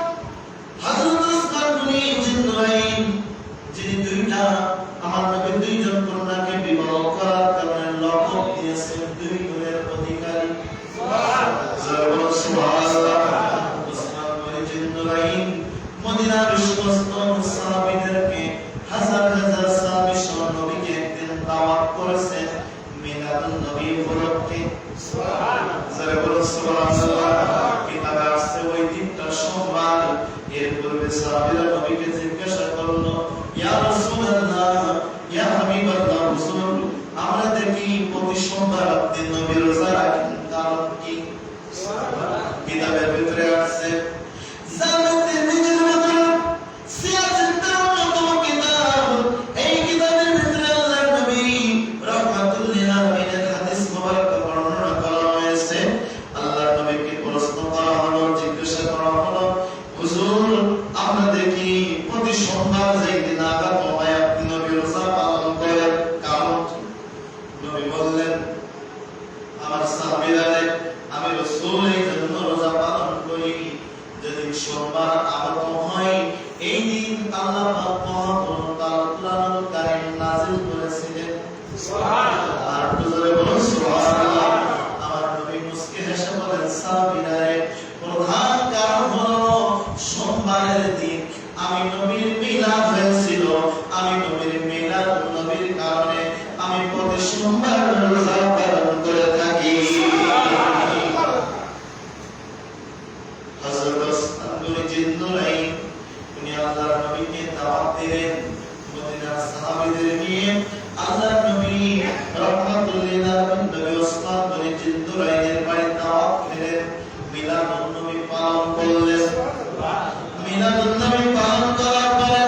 হযরত ওসমান গনি জিন্নুরাইন, যিনি দুইটা আমার নবীর দুইজন কন্যাকে বিবাহ করার কারণে লকব দিয়েছেন দুই গুণের অধিকারী। সুবহানাল্লাহ, সুবহানাল্লাহ। ওসমান গনি জিন্নুরাইন মদিনার সমস্ত সাহাবীদেরকে, হাজার হাজার সাহাবী সহ নবীকে একদিন দাওয়াত করেছেন মিলাদুন নবী উপলক্ষে। সুবহানাল্লাহ, সুবহানাল্লাহ। কিতাবে আছে ওই দিনটা সোমবার। এর পূর্বে সাহাবীরা নবীকে জিজ্ঞাসা করলো, ইয়া রাসূলুল্লাহ, ইয়া হাবিবাল্লাহ, হুজুর, আমরা দেখি প্রতি সোমবার আপনি নবী রোজা রাখেন, কারণ কি? কিতাবের ভিতরে আছে, জান্নাতে নিজের মতো সিয়াসতের অন্যতম কিতাব। এই কিতাবের ভিতরে আল্লাহর নবী রাহমাতুল লিল আলামিনের হাদিস মুবারক বর্ণনা করা হয়েছে। আল্লাহর নবীকে প্রশ্ন করা হলো, জিজ্ঞাসা করা হলো, হুজুর, আমরা দেখি প্রতি সোমবার যেই দিন আগত হয় আপনি নবী রোজা পালন করেন, কারণ কি? নবী বললেন, আমার সাহাবীরা, আমি রাসূল এই জন্য রোজা পালন করি, যেদিন সোমবার আগত হয় এই দিন আল্লাহ পাক মহান কারীম নাযিল করেছিলেন। সুবহানাল্লাহ। একটু জোরে বলুন সুবহানাল্লাহ। আমার নবী মুস্কি হেসে বলেন, সাহাবীরারে, প্রধান কারণ হলো সোমবারের দিন আমি নবীর মিলাদ হয়েছিল। আমি নবীর মিলাদ নবীর কারণে আমি প্রতি সোমবার রোজা পালন করে থাকি। হযরত ওসমান গনি জিন্নুরাইন উনি আল্লাহর নবীকে দাওয়াত দিলেন। মদিনার সাহাবীদের নিয়ে আল্লাহর নবী রাহমাতুল লিল আলামিন নবী ওসমান গনি জিন্নুরাইনের বাড়িতে দাওয়াত দিলেন। মিলাদুন নবী পালন করলেন। মিলাদুন নবী পালন করার পরে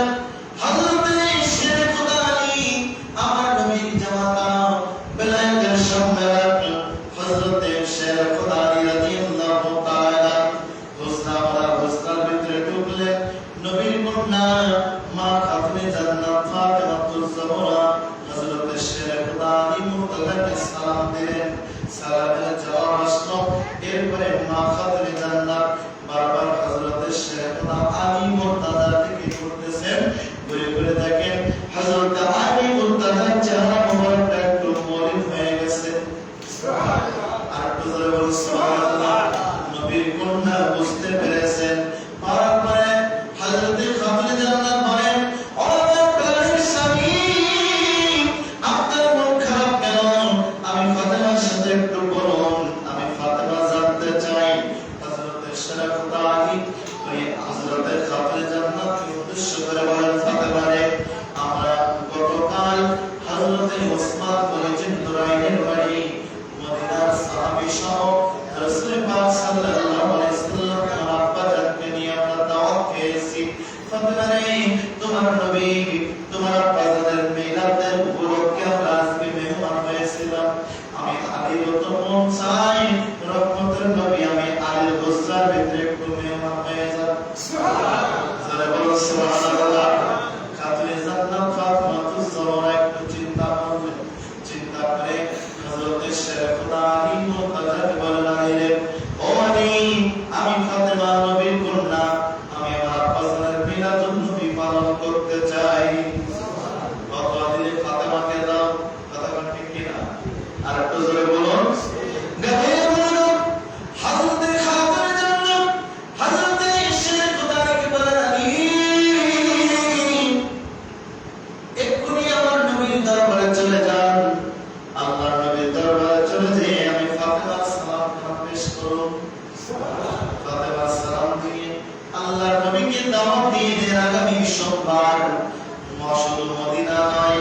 হযরতে শেখ খুদা আলী আমার নবীর জামাতা বেলায়েতের সম্মেলন হযরতে শেখ খুদা আলী রাদিয়াল্লাহু তাআলা হুজরার ভিতরে ঢুকলেন। নবীর কন্যা মা খাতুনে জান্নাত ফাতেমাতুজ জাহরা হযরতে শেখ খুদা আলী মুর্তজাকে সালাম দিলেন। সালামের জবাব আসলো। এরপরে মা খাতুনে জান্নাত বারবার হযরতে শেখ খুদা আলী মুর্তজাকে কি করতেছেন, ঘুরে ঘুরে দেখেন হযরত আলী মুর্তজার চেহারা মোবারকটা একটু মলিন হয়ে গেছে। সুবহানাল্লাহ। আর একটু জোরে বলুন সুবহানাল্লাহ। নবীর কন্যা বুঝতে পেরেছেন। পারার পরে হযরতে খাতুনে জান্নাত বলেন, ও প্রাণের স্বামী, আপনার মন খারাপ কেন? আমি ফাতেমার সাথে একটু বলুন, আমি ফাতেমা জানতে চাই। হযরতে শেখ খুদা আলী ওই হযরতে খাতুনে জান্নাতকে উদ্দেশ্য করে বলেন, ফাতেমা রে, আমরা গতকাল হযরতে ওসমান গনি জিন্নুরাইনের বাড়ি মদিনার সাহাবী সহ রাসূল পাক সাল্লাল্লাহু আলাইহি ওয়াসাল্লাম আমার আব্বা জানকে নিয়ে আমরা দাওয়াত খেয়েছি। ফাতেমা রে, তোমার নবী তোমার আব্বা জানের মিলাদের উপলক্ষে আমরা আজকে মেহমান হয়েছিলাম। আমি আলীর তো মন চাই রহমতের নবী আমি আলীর হুজরার ভিতরে একটু মেহমান হয়ে যাব। সুবহানাল্লাহ। যারা বলেন সুবহানাল্লাহ। খাতুনে জান্নাত ফাতেমাতুজ জাহরা একটু চিন্তা করলেন। চিন্তা করে হযরতে শেখ খুদা আলী মুর্তজাকে বলেন, আলী রে, ও আলী, আমি ফাতেমা নবীর কন্যা, আমি আমার আব্বা জানের মিলাদুন নবী পালন করতে চাই। কত দিলে ফাতেমাকে দাও। কথা কোন ঠিক কিনা? আর একটু জোরে বলুন। গায়ের বলুন হযরতে খাতুনে জান্নাত হযরতে শেখ খুদা আলীকে বলেন, আলী, এক্ষুনি আমার নবীর দরবারে চলে যান। আল্লাহর নবীর দরবারে চলে যেয়ে আমি ফাতেমার সালাম পেশ করুন। ফাতেমার সালাম দিয়ে আল্লাহর নবীকে দাওয়াত দিয়ে দেন আগামী সোমবার শুধু মদিনা নয়,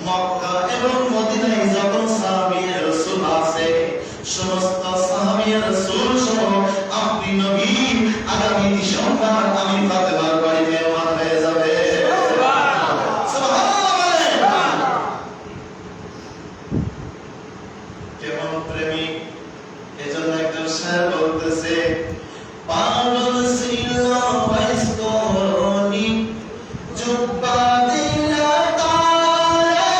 মক্কা এবং মদিনায় যত সাহাবী রাসূল আছে সমস্ত সাহাবী রাসূল সহ আপনি নবী আগামী সোমবার আমি ফাতেমার বাড়ি মেহমান হয়ে যাবে। কেমন প্রেমিক! এজন্য একজন শায়ের বলতেছে, পাগল ছিল ওয়াইসকরণী জুব্বা দিলা তারে,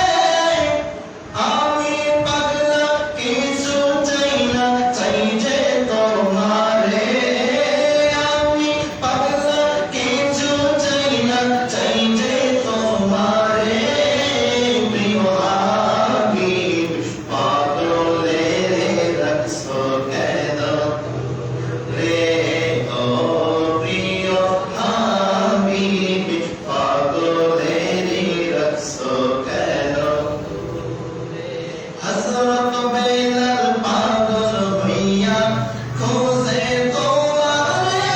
আমি পাগলা কিছু চাই না, চাই যে তোমারে। আমি পাগলা কিছু চাই না, চাই যে তোমারে। প্রিয় হাবিব পাগলে রাখছো কেন রে, ও প্রিয় হাবিব পাগলে রাখছো কেন। হযরত বেলাল পাগল হইয়া খোঁজে তোমারে,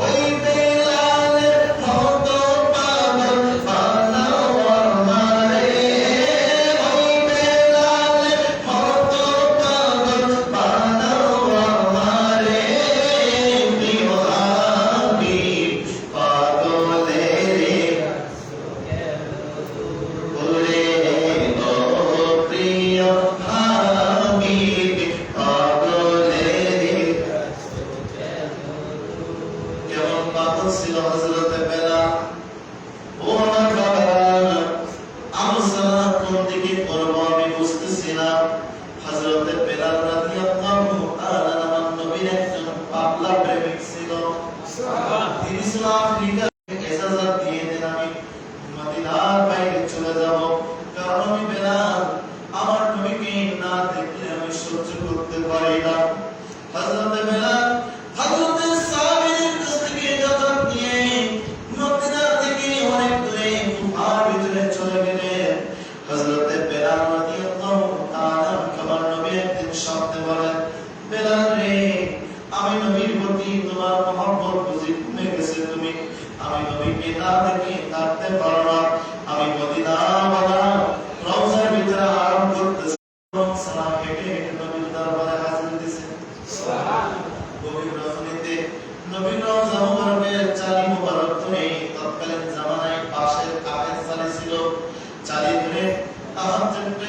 ওই বেলালের মতো পাগল বানাও আমারে। ওই বেলালের মতো পাগল বানাও আমারে। প্রিয় হাবিব পাগলে ওরে, ও প্রিয় হাবিব পাগলে। কেমন পাগল ছিল হযরতে বেলাল! ও আমার বাবারা, আমার সালাত কোন দিকে করব আমি বুঝতেছি না। হযরতে বেলাল রাদিয়াল্লাহু তাআলা আমার নবীর একজন পাগলা প্রেমিক ছিল। তিনি ছিল আফ্রিকা। ইজাজত দিয়ে দেন আমি মদিনার বাইরে চলে যাব, কারণ আমি বেলাল আমার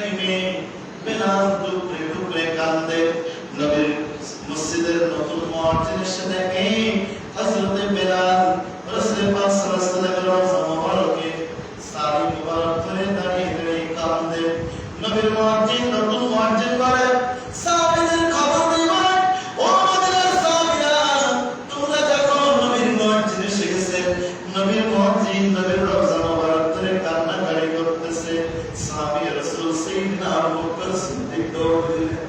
টাইমে বেলাল টুকরে টুকরে কান্দে। নবীর মসজিদের নতুন মুয়াজ্জিন এসে দেখে হযরত বেলাল রাসূল পাক সাল্লাল্লাহু আলাইহি ওয়াসাল্লামের রওজা মুবারকে সারি মুবারক ধরে দাঁড়িয়ে দাঁড়িয়ে কান্দে। নবীর মুয়াজ্জিন নতুন মুয়াজ্জিন করে সাহাবীদের খবর দিবেন, ও মদিনার সাহাবীরা তোমরা দেখো নবীর মুয়াজ্জিন এসে গেছে। নবীর মুয়াজ্জিন নবীর রওজা মুবারক ধরে কান্নাকাটি করতেছে। সাহাবী রাসূল সাইয়্যিদনা আবু বকর সিদ্দিক দৌড় দিলেন,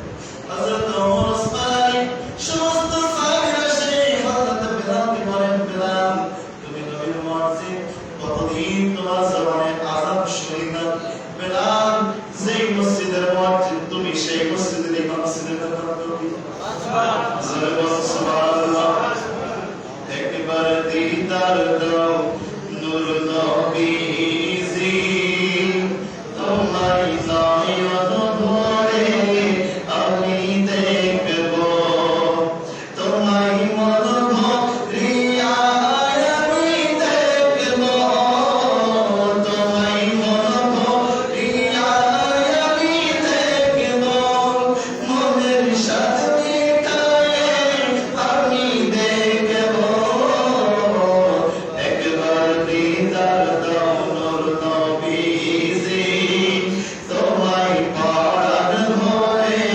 হযরত ওমর ওসমান আলী সমস্ত সাহাবীরা এসে হযরত বেলালকে বলেন, বেলাল তুমি নবীর মুয়াজ্জিন, কতদিন তোমার জবানে আযান শুনি না। বেলাল যেই মসজিদের মুয়াজ্জিন তুমি সেই মসজিদের ইমাম ছিলেন না। সুবহানাল্লাহ। একবার দিদার দাও নূর নবীজি, তোমায় নয়ন ভরে আমি দেখব, তোমায় মন ভরিয়া আমি দেখব, তোমায় মন ভরিয়া আমি দেখব, মনের সাথে মিটায়ে আমি দেখব। একবার দিদার দাও নূর নবীজি, তোমায় পরাণ ভরে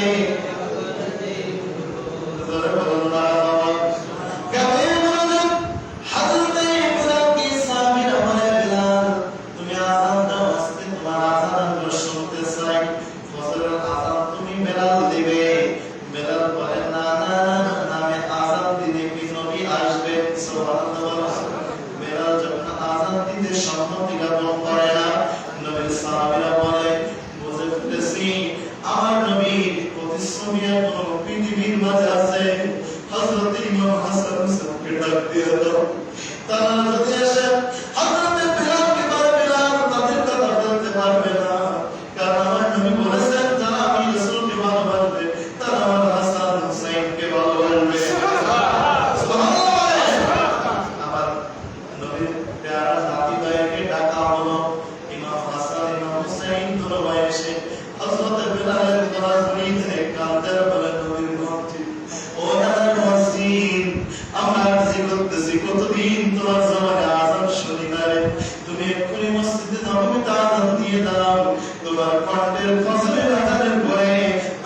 সম্মতি জ্ঞাপন করে না। নবীর সাহাবীরা বলে, বুঝে ফেলেছি আমার নবীর প্রতিশ্রুতি এখনো পৃথিবীর মাঝে আছে। হযরত ইমাম হাসান হুসাইনকে ডাক দিয়ে দাও, তারা যদি আসে হযরত বেলালকে বলে, বেলাল তাদের কথা বলতে পারবে না, কারণ আমার নবী বলেছেন যারা আমি রাসূলকে ভালোবাসবে তারা আমার হাসান হুসাইনকে ভালোবাসবে। আমার নবীর প্যারা নাতি ভাইকে ডাকা হলো, ইমাম হাসান ইমাম হুসাইন দুটো ভাই এসে হযরত বেলালের গলা জড়িয়ে কাঁদতে বলে, নবীর মুয়াজ্জিন, ও দাদার মুয়াজ্জিন, আমরা আরজি করতেছি কতদিন তোমার জবানে আযান শুনি না রে, তুমি এক্ষুনি মসজিদে নববীতে আযান দিয়ে দাও। তোমার কণ্ঠের ফজরের আযানের পরে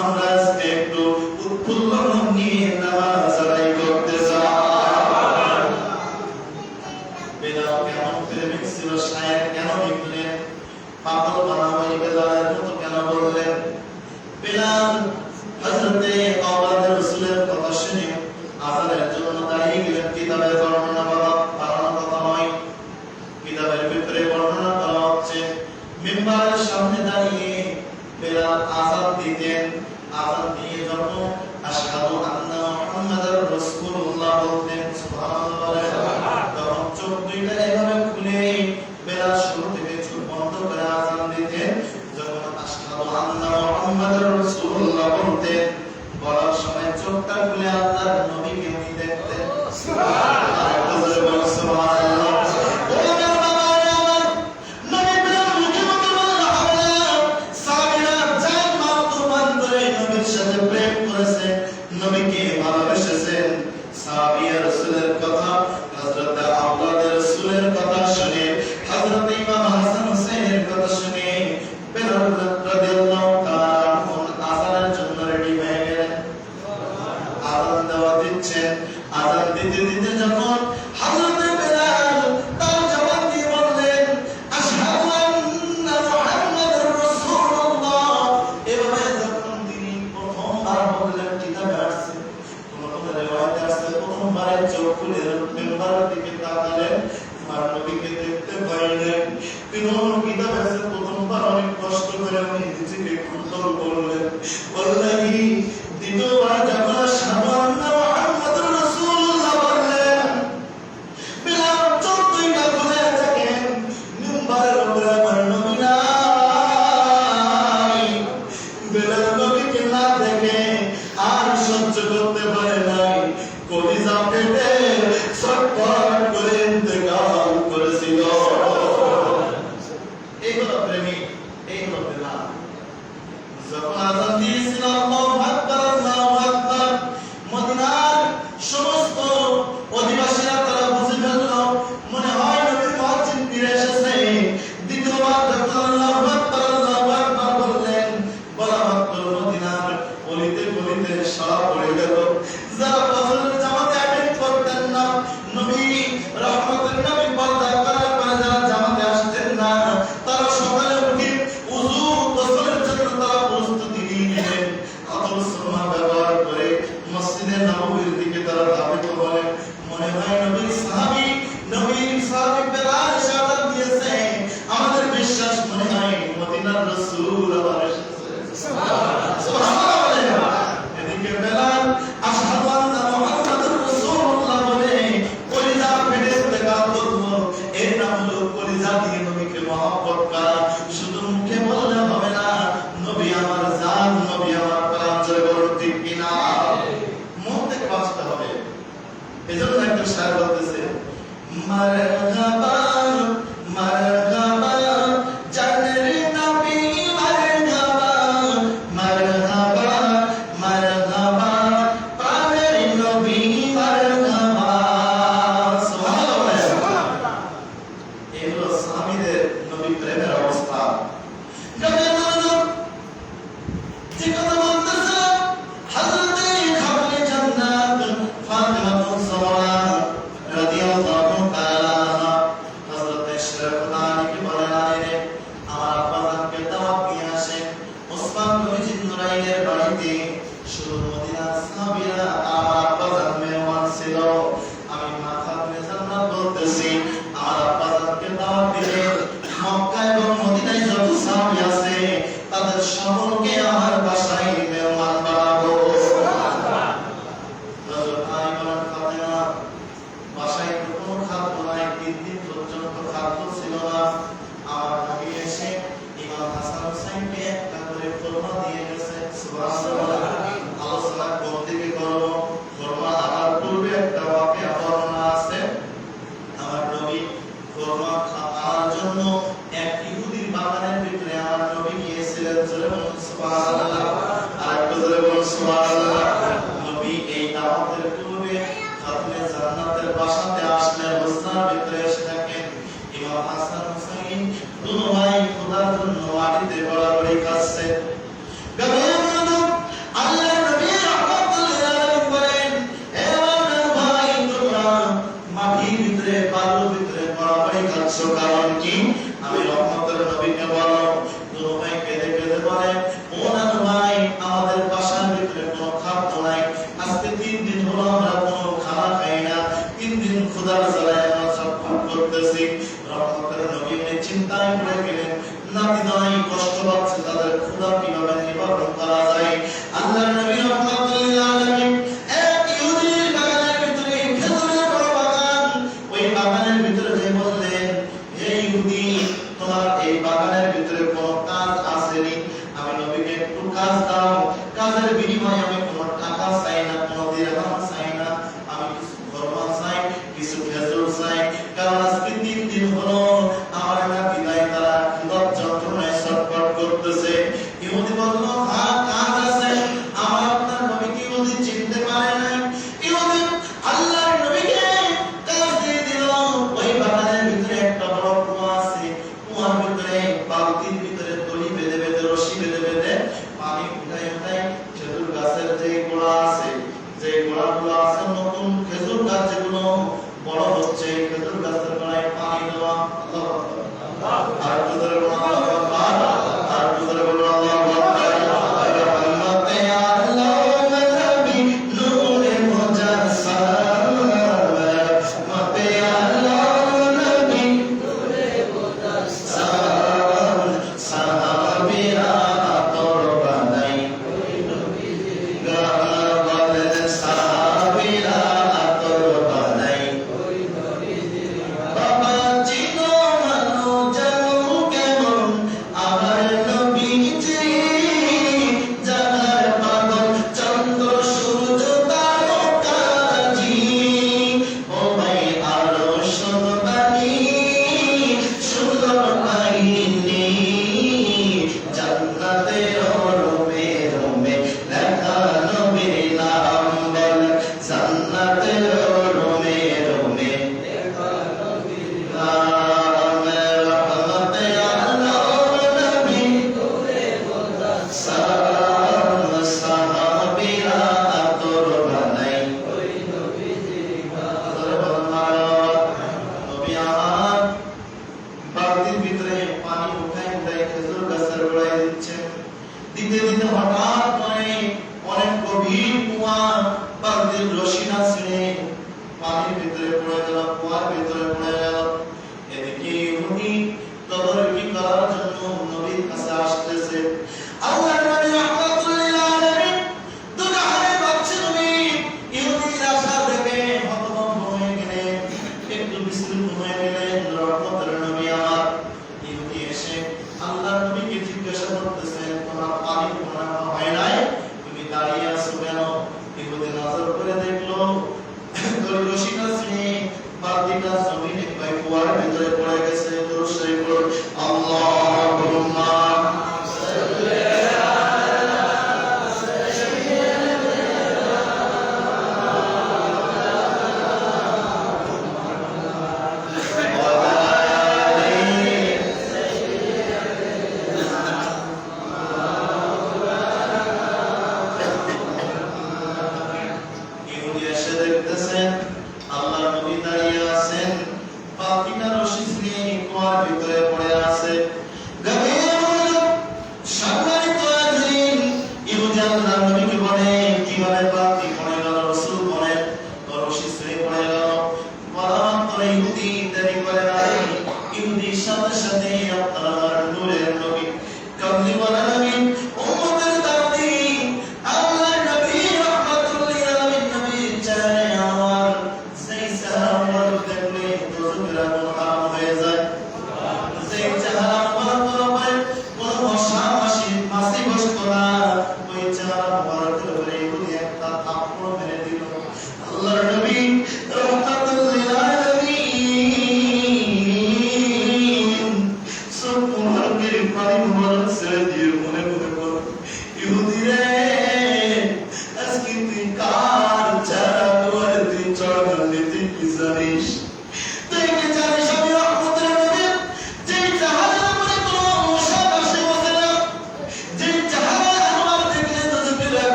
আমরা আজকে একটু উৎফুল্ল মন নিয়ে নামাজ আদায় করতে চাই। বেলাল কেমন প্রেমিক ছিল, শায়ের কেন লিখলেন, পাগল বানাওয়াই বেলালের মতো কেন বললেন। বেলাল হযরতে আওলাদ রাসূলের কথা শুনে আযানের জন্য দাঁড়িয়ে গেলেন। কিতাবের বর্ণনা বানানো কথা নয়, কিতাবের ভিতরে বর্ণনা করা হচ্ছে মিম্বারের সামনে দাঁড়িয়ে বেলাল আযান দিতেন। আযান দিয়ে যখন আশহাদু আন্না মুহাম্মাদার রাসূলুল্লাহ বলতেন, সুবহানাল্লাহ, তখন চোখ দুইটা এভাবে খুলে বেলাল শুরু থেকে চোখ বন্ধ করে আযান দিতেন। যখন আশহাদু আন্না মুহাম্মাদার রাসূলুল্লাহ বলতেন, বলার সময় চোখটা খুলে আল্লাহর নবীকে উনি দেখতেন। সুবহানাল্লাহ, সুবহানাল্লাহ। ও আমার বাবা, আমার নবী বেলাল মুখে মুখে বলল হবে না। সাহাবীরা জান মাল কুরবান করে নবীর সাথে প্রেম করেছে, নবীকে ভালোবেসেছেন। সাহাবীয়া রাসূলের কথা, হযরত আওলাদ রাসূলের কথা শুনে, হযরত ইমাম হাসান হুসাইনের কথা শুনে বেলাল রাদিয়াল্লাহু তাআলা আযানের জন্য রেডি হয়ে গেলেন। আযান দেওয়া দিচ্ছেন। আযান দিতে দিতে যখন হযরত বেলাল তার জবান দিয়ে বললেন, আশহাদু আন্না মুহাম্মাদুর রাসূলুল্লাহ, এভাবে যখন তিনি প্রথমবার বললেন, কিতাবে আসছে কোন কোন যখন আযান দিয়েছিল আল্লাহু আকবার, মদিনার সমস্ত অধিবাসীরা তারা বুঝে ফেলল মনে হয় নবীর মুয়াজ্জিন ফিরে এসেছে। দ্বিতীয়বার যখন আল্লাহু আকবার বললেন, বলা মাত্র মদিনার অলিতে গলিতে সারা পড়ে গেল। যারা ফজরের জামাতে অ্যাটেন্ড করতেন না, নবী রহমতের নবী পর্দা করার পরে যারা জামাতে আসতেন না, তারা সকালে উঠে ওযু গোসলের জন্য তারা প্রস্তুতি নিয়ে নিলেন। আতর সুরমা ব্যবহার করে মসজিদে নববীর দিকে তারা ধাবিত হলেন। মনে হয় নবীর সাহাবী বেলাল শাহাদাত দিয়েছে। আমাদের বিশ্বাস মনে হয় মদিনার রাসূল আবার এসেছে। সুবহানাল্লাহ। এদিকে বেলাল আশহাদু আন্না মুহাম্মাদুর রাসূলুল্লাহ বলে কলিজা ফেটে ইন্তেকাল করলো। এর নাম হলো কলিজা দিয়ে নবীকে মহব্বত করা। শুধু মুখে বললে হবে না, নবী আমার জান, নবী আমার প্রাণ, জোরে বলুন ঠিক কিনা? মন থেকে বাঁচতে হবে। এজন্য একজন শায়ের বলতেছে, মারহাবা মারহাবা জানের নবী মারহাবা, মারহাবা মারহাবা প্রাণের নবী মারহাবা। সুবহানাল্লাহ। এই হলো সাহাবীদের নবী প্রেমের অবস্থা। যে কথা বলতেছে হযরতে খাবলে জান্নাত ফাতিমা তুজ-জাহরা রাদিয়াল্লাহু তাআলা আনহা হযরতে শরফুদ্দানকে বলেন, আরে আমার আব্বাজানকে দাওয়াত দিয়ে আসেন ওসমান গনি জিন্নুরাইনের বাড়িতে। শুধু মদিনার সাহাবীরা আমার আব্বাজান মেহমান ছিল। আমি মাথা তুলে জান্নাত বলতেছি, আমার আব্বাজানকে দাওয়াত দিলে মক্কা এবং মদিনায় যত সাহাবী আছে তাদের সকলকে আমার বাসায় মেহমান বানাবো। বাসায় কোনো খাদ্য নাই, 3 দিন পর্যন্ত খাদ্য ছিল না। আমার নবী এসে ইমাম হাসান হুসাইনকে একটা করে খুরমা দিয়ে গেছে। সুবহানাল্লাহ। আলোচনা কোন দিকে করব? খুরমা আনার পূর্বে একটা ওয়াকিয়া বর্ণনা আছে। আমার নবী খুরমা খাওয়ার জন্য এক ইহুদির বাগানের ভিতরে আমার নবী গিয়েছিলেন। জোরে বলুন সুবহানাল্লাহ। আর একটু জোরে বলুন সুবহানাল্লাহ। নবী এই দাওয়াতের পূর্বে খাতুনে জান্নাতের বাসাতে আসলেন। রোজার ভিতরে এসে থাকেন ইমাম হাসান হুসাইন দুনো ভাই খোদার জন্য মাটিতে বরাবরই কাঁদছে। আল্লাহ নবী রাহমাতুল্লাহ আলাইহি বলেন, হে আমার ভাই, তোমরা মাটির ভিতরে বালুর ভিতরে বরাবরই কাঁদছো, কারণ কি? আমি রহমতের নবীকে বলো। দুনো ভাই কেঁদে কেঁদে বলে, ও নানু ভাই, আমাদের বাসার ভিতরে কোনো খাদ্য নাই। আজকে 3 দিন হলো আমরা কোনো খানা খাই না। 3 দিন ক্ষুধার জ্বালায় আমরা ছটফট করতেছি। রহমতের নবী চিন্তায় পড়ে গেলেন, নাতি নাই কষ্ট পাচ্ছে, তাদের ক্ষুধা কিভাবে নিবারণ করা যায়। আল্লাহ নবী রাহমাতুল্লাহ আলাইহি এক ইহুদির বাগানের ভিতরে, খেজুরের বড় বাগান, ওই বাগানের ভিতরে যে বললেন, হে ইহুদি, তোমার এই বাগানের ভিতরে কোনো কাজ আসেনি, আমি নবীকে একটু কাজ দাও। কাজের বিনিময়ে আমি কোনো টাকা চাই না, কোনো দিরহাম চাই না, আমি কিছু খুরমা চাই, কিছু খেজুর চাই। কারণ আজকে 3 দিন হলো আমার নাতি নাই, তারা ক্ষুধার যন্ত্রণায় ছটফট করতেছে। ইহুদি বলল, হ্যাঁ কাজ আছে। আমার আপনার নবীকে ইহুদি চিনতে পারে নাই। ইহুদি আল্লাহর নবীকে কাজ দিয়ে দিল। ওই বাগানের ভিতরে একটা বড় কুয়া আছে। কুয়ার ভিতরে বালতির ভিতরে দড়ি বেঁধে বেঁধে, রশি বেঁধে বেঁধে পানি উঠাই উঠাই খেজুর গাছের যে গোড়া আছে, যে গোড়াগুলো আছে, নতুন খেজুর গাছ যেগুলো বড় হচ্ছে, খেজুর গাছের গোড়ায় পানি দেওয়া। আল্লাহু আকবার। আর তোদের বলো আল্লাহু আকবার। আর তোদের বলো আল্লাহু আকবার। রহমতে আল্লাহ নবী নূরে মুজাসসাম, রহমতে আল্লাহ নবী নূরে মুজাসসাম। সাহাবীরা আতর বানাই ওই নবীর গান বলেন, সাহাবীরা আতর বানাই ওই নবীর গান। বাবা চিনো মানো জানো কেমন হঠাৎ করে অনেক গভীর কুয়া, বালতির রশি না ছিঁড়ে পানির ভিতরে পড়ে গেল, কুয়ার ভিতরে পড়ে গেল। এদিকে ইহুদি তদারকি করার জন্য নবীর কাছে আসতেছে। আল্লাহর নবী রাহমাতুল লিল আলামিন দুনিয়ায় বাচ্চা নবী ইহুদির আশা দেখে হতভম্ব হয়ে গেলেন, একটু বিস্মিত হয়ে গেলেন। রহমতের নবী আমার ইহুদি এসে আল্লাহর নবীকে জিজ্ঞাসা করতেছেন, তোমার পানি মনে হয় নাই, তুমি দাঁড়িয়ে আছো কেন? ইহুদি নজর করে দেখলো রশিটা ছিঁড়ে বালতিটা জমিনে কুয়ার ভিতরে পড়ে গেছে। দুরূদ শরীফ পড়ুন, আল্লাহুম্মা সাল্লি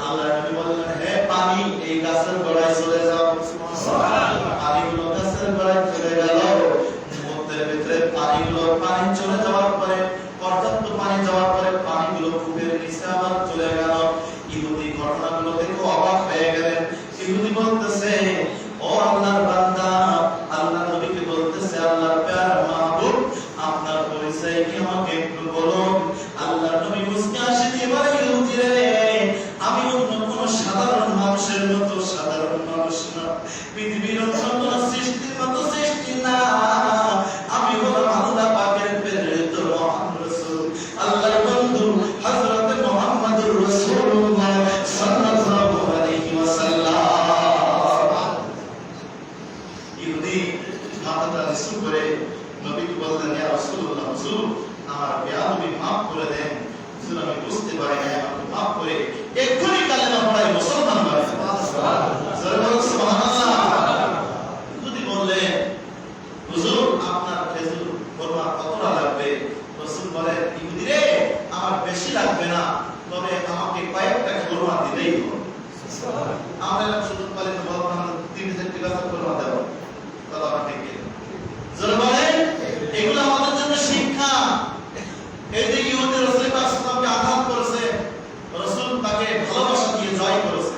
আল্লাহ নবী বললেন, হে পানি এই গাছের গোড়ায় চলে যাও। পানিগুলো গাছের গোড়ায় চলে গেল। মুহূর্তের ভিতরে পানি চলে যাওয়ার পরে, পর্যাপ্ত পানি যাওয়ার পরে পানিগুলো কূপের নিচে আবার চলে গেল। ইহুদি ঘটনাগুলো দেখে অবাক হয়ে গেলেন। ইহুদি বলতেছে, ও আল্লাহর বান্দা, আল্লাহ নবীকে বলতেছে, আল্লাহর প্যারা মাহবুব, আপনার পরিচয় কি আমাকে একটু বলুন। আল্লাহর নবী মুস্কি হাসি দিয়ে বলে, ইহুদি রে, আমি অন্য কোন সাধারণ মানুষের মতো সাধারণ মানুষ না, পৃথিবীর অন্য কোন সৃষ্টির মতো সৃষ্টি না, আমি হলাম আল্লাহ পাকের প্রেরিত মহান রাসূল, আল্লাহর বন্ধু হযরত মুহাম্মদুর রাসূলুল্লাহ সাল্লাল্লাহু আলাইহি ওয়াসাল্লাম। ইহুদি মাথাটা নিচু করে নবীকে বললেন, ইয়া রাসূলুল্লাহ, হুজুর আমার বেয়াদবি মাফ করে দেন, হুজুর আমি বুঝতে পারি না, আমাকে মাফ করে এক্ষুনি কালেমা পড়াই মুসলমান বানান। সুবহানাল্লাহ। ইহুদি বললেন, হুজুর আপনার খেজুর খোরমা কতটা লাগবে? রাসূল বলেন, ইহুদি রে, আমার বেশি লাগবে না, তবে আমাকে কয়েকটা খোরমা দিলেই হবে। আমরা শুধু পালিত বলতাম 3-4টি গাছ খোরমা দেব, কথা আমার ঠিক না? যারা বলেন এগুলো আমাদের জন্য শিক্ষা। এই যে ইহুদি রাসূল পাক সাল্লাল্লাহু আলাইহি আঘাত করেছে, রাসূল তাকে ভালোবাসা দিয়ে জয় করেছে।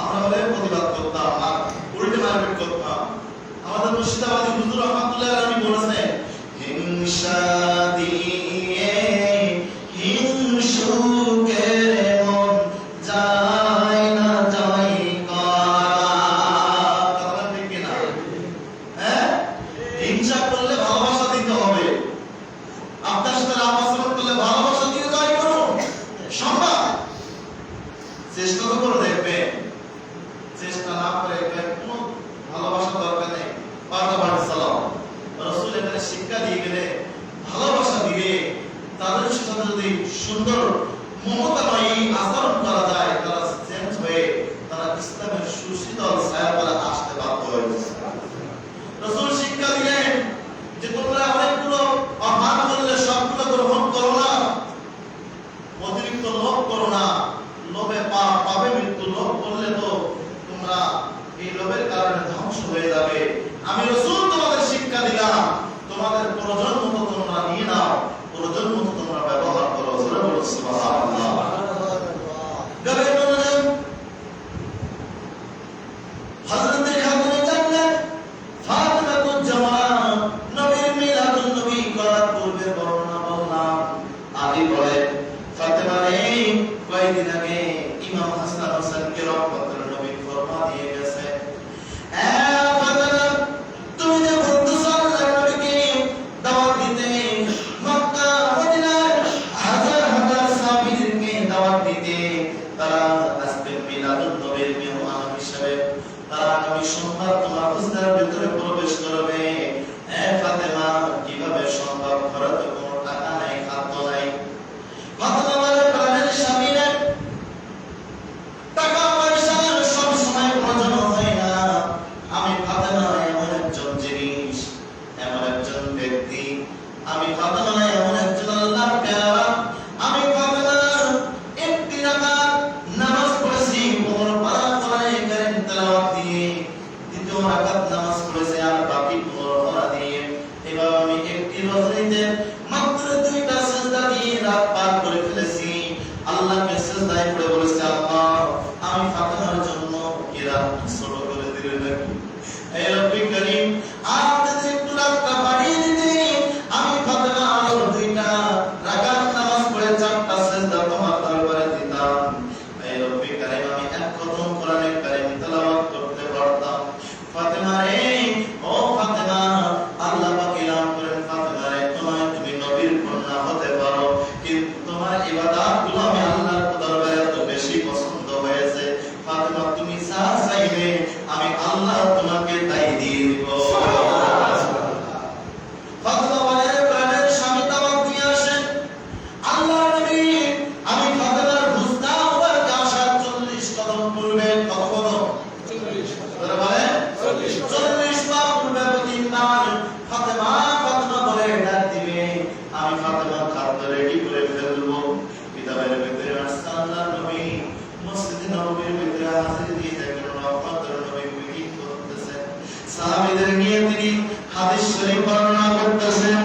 আমরা বলে প্রতিবাদ করতাম আর উল্টে মারপিট করতাম। আমাদের মুর্শিদাবাদী হুজুর রহমাতুল্লাহ আলাইহি বলেছেন, হিংসা দিয়ে হিংসুকে মন যায় না জয় করা। কথা ঠিক কি না? হ্যাঁ, হিংসা করলে ভালোবাসা দিতে হবে। আপনার সাথে আলোচনা করলে ভালোবাসা দিয়ে জয় করুন, সম্ভব? চেষ্টা তো করে দেখবে। চেষ্টা না করে কোনো ভালোবাসা দরকার নেই। পাল্টাপাল্টি চালাও। রাসূল এখানে শিক্ষা দিয়ে গেলে, ভালোবাসা দিয়ে তাদের সাথে যদি সুন্দর মমতাময়ী আচরণ করা যায়, তারা চেঞ্জ হয়ে তারা ইসলামের সুশীতল ছায়াতলে আসতে বাধ্য হয়েছে। রাসূল শিক্ষা দিলেন যে তোমরা অনেকগুলো অভাব করলে সবগুলো গ্রহণ করো না, অতিরিক্ত লোভ করো না, লোভে পাপ, পাপে মৃত্যু। লোভ করলে তো তোমরা এই লোভের কারণে ধ্বংস হয়ে যাবে। আমি রাসূল তোমাদের শিক্ষা দিলাম, তোমাদের প্রয়োজন মতো তোমরা নিয়ে নাও, প্রয়োজন মতো তোমরা ব্যবহার করো। জোরে বলো সুবহানাল্লাহ। হযরত খাতুনে জান্নাত ফাতিমাতুজ জাহরা নবীর মিলাদুন নবী করার পূর্বে বর্ণনা বললাম। আগে বলে, ফাতেমা রে, কয়েকদিন আগে ইমাম হাসান হোসেনকে রহমতুল্লাহ নবী ফরমা দিয়ে গেছে, ফাতেমা তুমি যে বলতেছ আল্লাহর নবীকে দাওয়াত দিতে, মক্কা মদিনার হাজার হাজার সাহাবীদেরকে দাওয়াত দিতে, তারা আজকে মিলাদুন নবীর মেহমান হিসেবে তারা আগামী সোমবার তোমার হুজরার ভিতরে প্রবেশ করবে। ফাতেমা কিভাবে সম্ভব? ঘরে তো কোনো টাকা নাই, খাদ্য নাই। ফাতেমা বলে, প্রাণের স্বামী রে, টাকা পয়সা সব সময় প্রয়োজন হয় না। আমি ফাতেমা এমন একজন জিনিস, এমন একজন ব্যক্তি, আমি ফাতেমা এমন একজন আল্লাহর প্যারা। আমি ফাতেমা একটি রাকাত নামাজ পড়েছি, ওমর পারা কোরআনে কারীম তেলাওয়াত দিয়ে, দ্বিতীয় রাকাত নামাজ পড়েছি আর বাকি 15 পারা দিয়ে। এবার আমি একটি রজনীতে মাত্র 2টা সিজদা দিয়ে রাত পার করে ফেলেছি। আল্লাহকে সিজদায় পড়ে বলেছি, আল্লাহ আমি ফাতেমার জন্য কি রাত ছোট করে দিলেন নাকি? হে রব্বি করিম, আর যদি একটু রাতটা বাড়িয়ে দিতে, আমি ফাতেমা আরো 2টা রাকাত নামাজ পড়ে 4টা সিজদা তোমার দরবারে দিতাম। হে রব্বি করিম, আমি এক খতম কোরআনে কারীম তেলাওয়াত করতে পারতাম। ফাতেমা রে, ও ফাতেমা, আল্লাহ পাক ইলাম করেন, ফাতেমা রে, তুমি নবীর কন্যা হতে পারো, কিন্তু তোমার ইবাদতগুলো আমি আল্লাহর দরবারে এত বেশি পছন্দ হয়েছে। ফাতেমা তুমি যা চাইবে আমি আল্লাহ তোমাকে তাই দিয়ে দিব। ফাতেমা বলে, প্রাণের স্বামী দাওয়াত দিয়ে আসেন। আল্লাহর নবী, আমি ফাতেমার হুজরা মুবারকে আসার 40 কদম পূর্বে, কত কদম? 40 বলে 40 পা পূর্বে প্রতিবার ফাতেমা বলে ডাক দিবে। আমি ফাতেমার খাদ্য রেডি করে ফেলবো। কিতাবের ভিতরে আসছে আল্লাহর নবী মসজিদ নববীর ভিতরে হাজির দিয়ে দেখেন রহমতের সাহাবীদের নিয়ে তিনি হাদিস শরীফ বর্ণনা করতেছেন।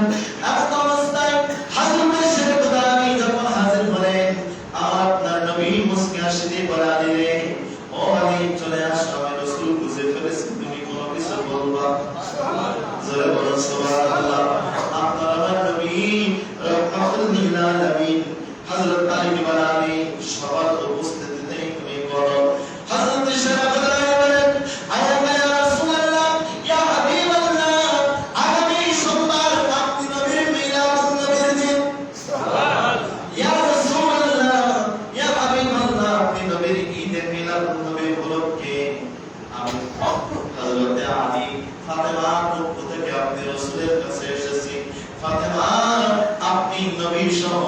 এমন অবস্থায় হযরত শেখ দানি যখন হাজির হলেন, আপনার নবী মুস্কি হাসিতে বলে, আলী ও আলী চলে আসো, আমি রাসূল বুঝে ফেলেছি তুমি কোনো কিছু বলবা। জোরে বলুন সুবহানাল্লাহ। আপনার আমার নবী রাহমাতুল লিল আলামিন হযরত আলী বলে, আলী সবার উপস্থিতিতে তুমি বলো। হযরত শেখ দানি বলেন, আয়া ইয়া রাসূলুল্লাহ ইয়া হাবিবাল্লাহ, আগামী সোমবার আপনি নবীর মিলাদুন নবীর দিন। সুবহানাল্লাহ। ইয়া রাসূলুল্লাহ ইয়া হাবিবাল্লাহ, আপনি নবীর ঈদে মিলাদুন নবীর উপলক্ষে আমি হযরত আলী ফাতেমার পক্ষ থেকে আপনি রাসূলের কাছে এসেছি। ফাতেমা, আপনি নবী সহ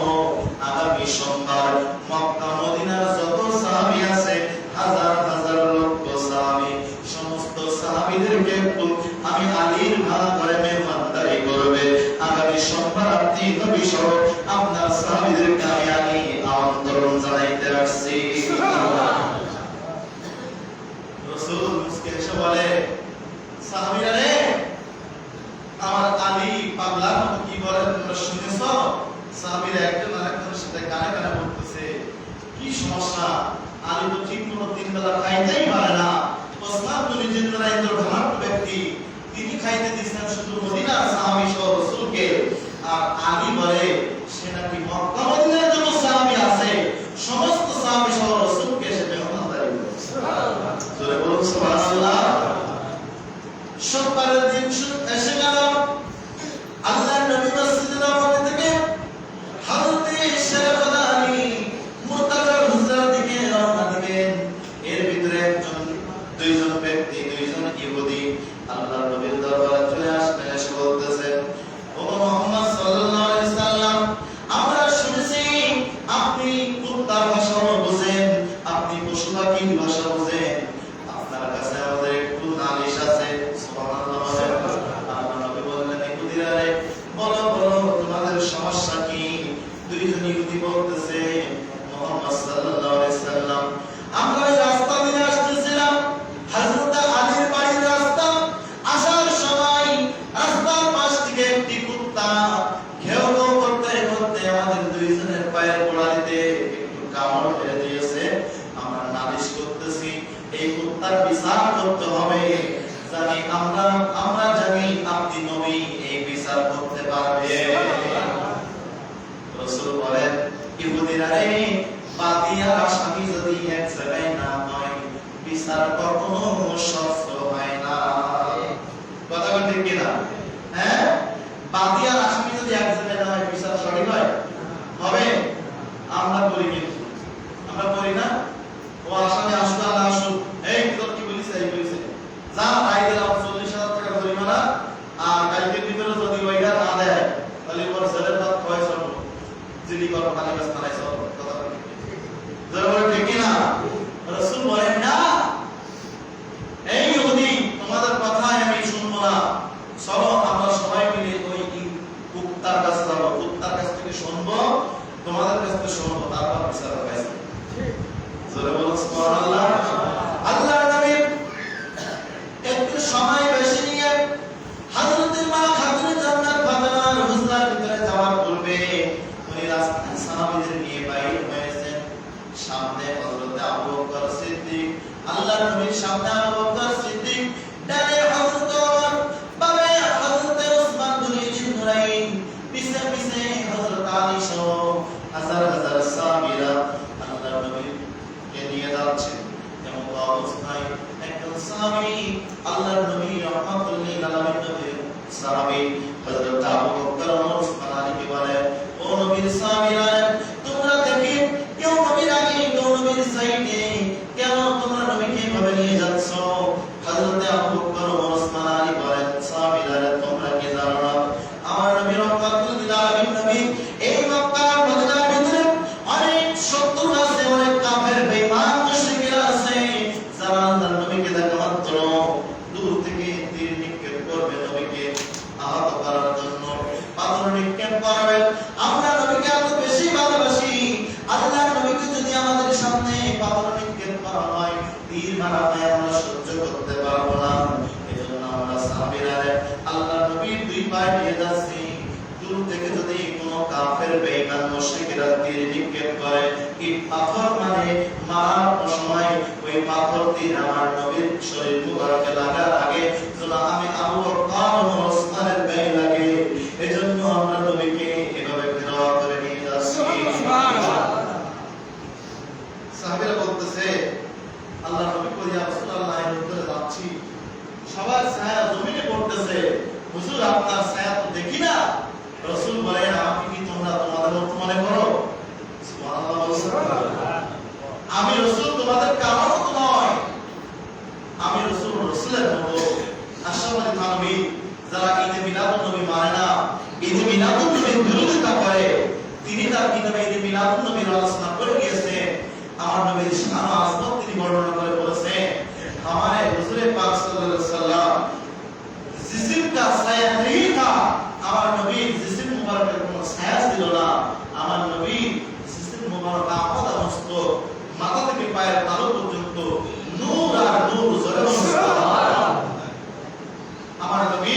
আগামী সোমবার মক্কা মদিনার যত সাহাবী আছে, হাজার হাজার লক্ষ সাহাবী, সমস্ত সাহাবীদেরকে আমি আলীর ভাড়া করে মেহমানদারি করবে। আগামী সোমবার আপনি নবী সহ আপনার সাহাবীদেরকে আমি আলী আমন্ত্রণ জানাইতে আসছি। রাসূল মুস্কি হেসে বলে, সাহাবীরা রে, আমার আলী পাগলার মতো কি বলে তোমরা শুনেছো? সাহাবীরা একজন আরেকজনের সাথে কানে কানে বলতেছে, কি সমস্যা? আলী তো ঠিক মতো তিন বেলা খাইতেই পারে না। ওসমান গনি জিন্নাহ ধনাঢ্য ব্যক্তি, তিনি খাইতে দিচ্ছেন শুধু মদিনার সাহাবী সহ রাসূলকে। আর আলী বলে সে নাকি মক্কা মদিনার যত সাহাবী আছে সমস্ত সাহাবী সহ রাসূলকে সে মেহমানদারি করে। সুবহানাল্লাহ। জোরে বলুন সুবহানাল্লাহ। সোমবারের দিন এসে গেল। আল্লাহর নবী মসজিদে নববী থেকে হযরত শেখ দানি মুরতাজার হুজরার দিকে রওনা দিলেন। এর ভিতরে দুইজন ব্যক্তি, দুইজন ইহুদি আল্লাহর নবীর দরবারে চলে আসলেন। এসে বলতেছেন, ও মুহাম্মদ সাল্লাল্লাহু আলাইহি সাল্লাম, আমরা শুনেছি আপনি কুত্তার ভাষা বোঝেন, আপনি পশু পাখির ভাষা বোঝেন, আপনার কাছে আমাদের একটু নালিশ আছে। সুবহানাল্লাহ। আল্লাহর নবী বললেন, ইহুদিরা রে, বলো বলো তোমাদের সমস্যা কি? দুইজন ইহুদি বলতেছে, মুহাম্মদ সাল্লাল্লাহু আলাইহি সাল্লাম, আমরা এই রাস্তা দিয়ে আসতেছিলাম, হযরত আলীর বাড়ির রাস্তা। আসার সময় রাস্তার পাশ থেকে একটি কুত্তা ঘেউ ঘেউ করতে করতে আমাদের দুইজনের পায়ের গোড়ালিতে একটু কামড় মেরে দিয়েছে। আমরা নালিশ করতেছি, এই কুত্তার বিচার করতে হবে, জানি আমরা জানি আপনি নবী, এই বিচার করতে পারবে। রাসূল বলেন, ইহুদিরা রে, বাদিয়ার আসামি যদি এক জায়গায় না হয়, বিচার কখনো সহজ হয় না। কথা বলতে ঠিক কিনা? হ্যাঁ, বাদিয়ার আসামি যদি এক জায়গায় না হয়, বিচার সঠিক হয় হবে? আমরা করি, কিন্তু আমরা করি না। ও আসামি আসুক আর না আসুক, এই তোর কি বলিস, এই বলিস, যা রায় দিলাম 40,000 টাকা জরিমানা, আর কালকের ভিতরে যদি ওইটা না দেয় তাহলে পর জেলের ভাত খাওয়াই চলবো, জিডি করো, কালীবাস থানায় চলো। কথা বলে ঠিক না? রাসূল বলেন, না, এই ইহুদি, তোমাদের কথাই আমি শুনবো না, চলো আমরা সবাই মিলে ওই কুত্তার কাছে যাবো, কুত্তার কাছ থেকে শুনবো, তোমাদের কাছ থেকে শুনবো, তারপর বিচার হবে। জোরে বলুন সুবহানাল্লাহ। আল্লাহর নবী একটু সময় বেশি নিয়ে হযরত মা খাতুনে জান্নাত ফাতেমার হুজরার ভিতরে যাওয়ার পূর্বে উনি রাস্তায় সাহাবীদের নিয়ে বাইরে হয়েছেন। সামনে হযরত আবু বকর সিদ্দিক, আল্লাহর নবীর সামনে আবু বকর সিদ্দিক, ডানে হযরত ওমর, বামে হযরত ওসমান গনি জিন্নাহ, পিছে পিছে হযরত আলী সহ হাজার হাজার সাহাবীরা আল্লাহর নবীকে নিয়ে যাচ্ছেন। এমন অবস্থায় একজন সাহাবী, আল্লাহর নবী রাহমাতুল লিল আলামিন সাহাবী হযরত আবু বকর ওসমান আলীকে বলে, ও নবীর সাহাবীরা, তোমরা দেখি কেউ নবীর আগে কেউ নবীর সাইডে, কেন তোমরা নবীকে এভাবে নিয়ে যাচ্ছ? হযরত আবু বকর ওসমান আলী বলেন, সাহাবীরা, তোমরা কি জানো না আমার নবী রাহমাতুল লিল আলামিন নবী এই মক্কা মদিনার ভিতরে অনেক শত্রু আছে, অনেক কাফের বেঈমান মুশরিকরা আছে, যারা আল্লাহর নবীকে দেখা মাত্র দূর থেকে তীর নিক্ষেপ করবে, নবীকে আহত করার জন্য পাথর নিক্ষেপ করবে। আমরা নবীকে এত বেশি ভালোবাসি, আল্লাহর নবীকে যদি আমাদের সামনে পাথর নিক্ষেপ করা হয়, তীর মারা হয়, আমরা সহ্য করতে পারবো না। নবীর শরীর মুবারকে লাগার আগে যেন আমি আবু বকর ও ওসমানের গায়ে লাগে, এজন্য আমরা নবীকে এভাবে ফেরত করে নিয়ে যাচ্ছি। সাহাবীরা বলতেছে, আল্লাহর নবী কই ইয়া রাসূলুল্লাহ, এর উপরে যাচ্ছি, সবার ছায়া জমিনে পড়তেছে, হুজুর আপনার ছায়া তো দেখি না। রাসূল বলেন, আমাকে কি তোমরা তোমাদের মত মনে করো? সুবহানাল্লাহ বলছেন। আমি রাসূল তোমাদের কারো মত নয়, আমি রাসূল রাসূলের মত। আশরাফুল থানভী যারা ঈদে মিলাদুন নবী মানে না, ঈদে মিলাদুন নবীর বিরোধিতা করে, তিনি তার কিতাবে ঈদে মিলাদুন নবীর আলোচনা করে গিয়েছেন। আমার নবীর শান ও আজমত তিনি বর্ণনা করে বলেছেন, हमारे हुजूर पाक सल्लल्लाहु अलैहि वसल्लम जिस्म का साया नहीं था, আমার নবী জিসম মুবারকের কোনো ছায়া ছিল না। আমার নবী জিসম মুবারক আমদ মস্ত মাথা থেকে পায়ের তালু পর্যন্ত নূর আর নূর জলে সুবহানাল্লাহ। আমার নবী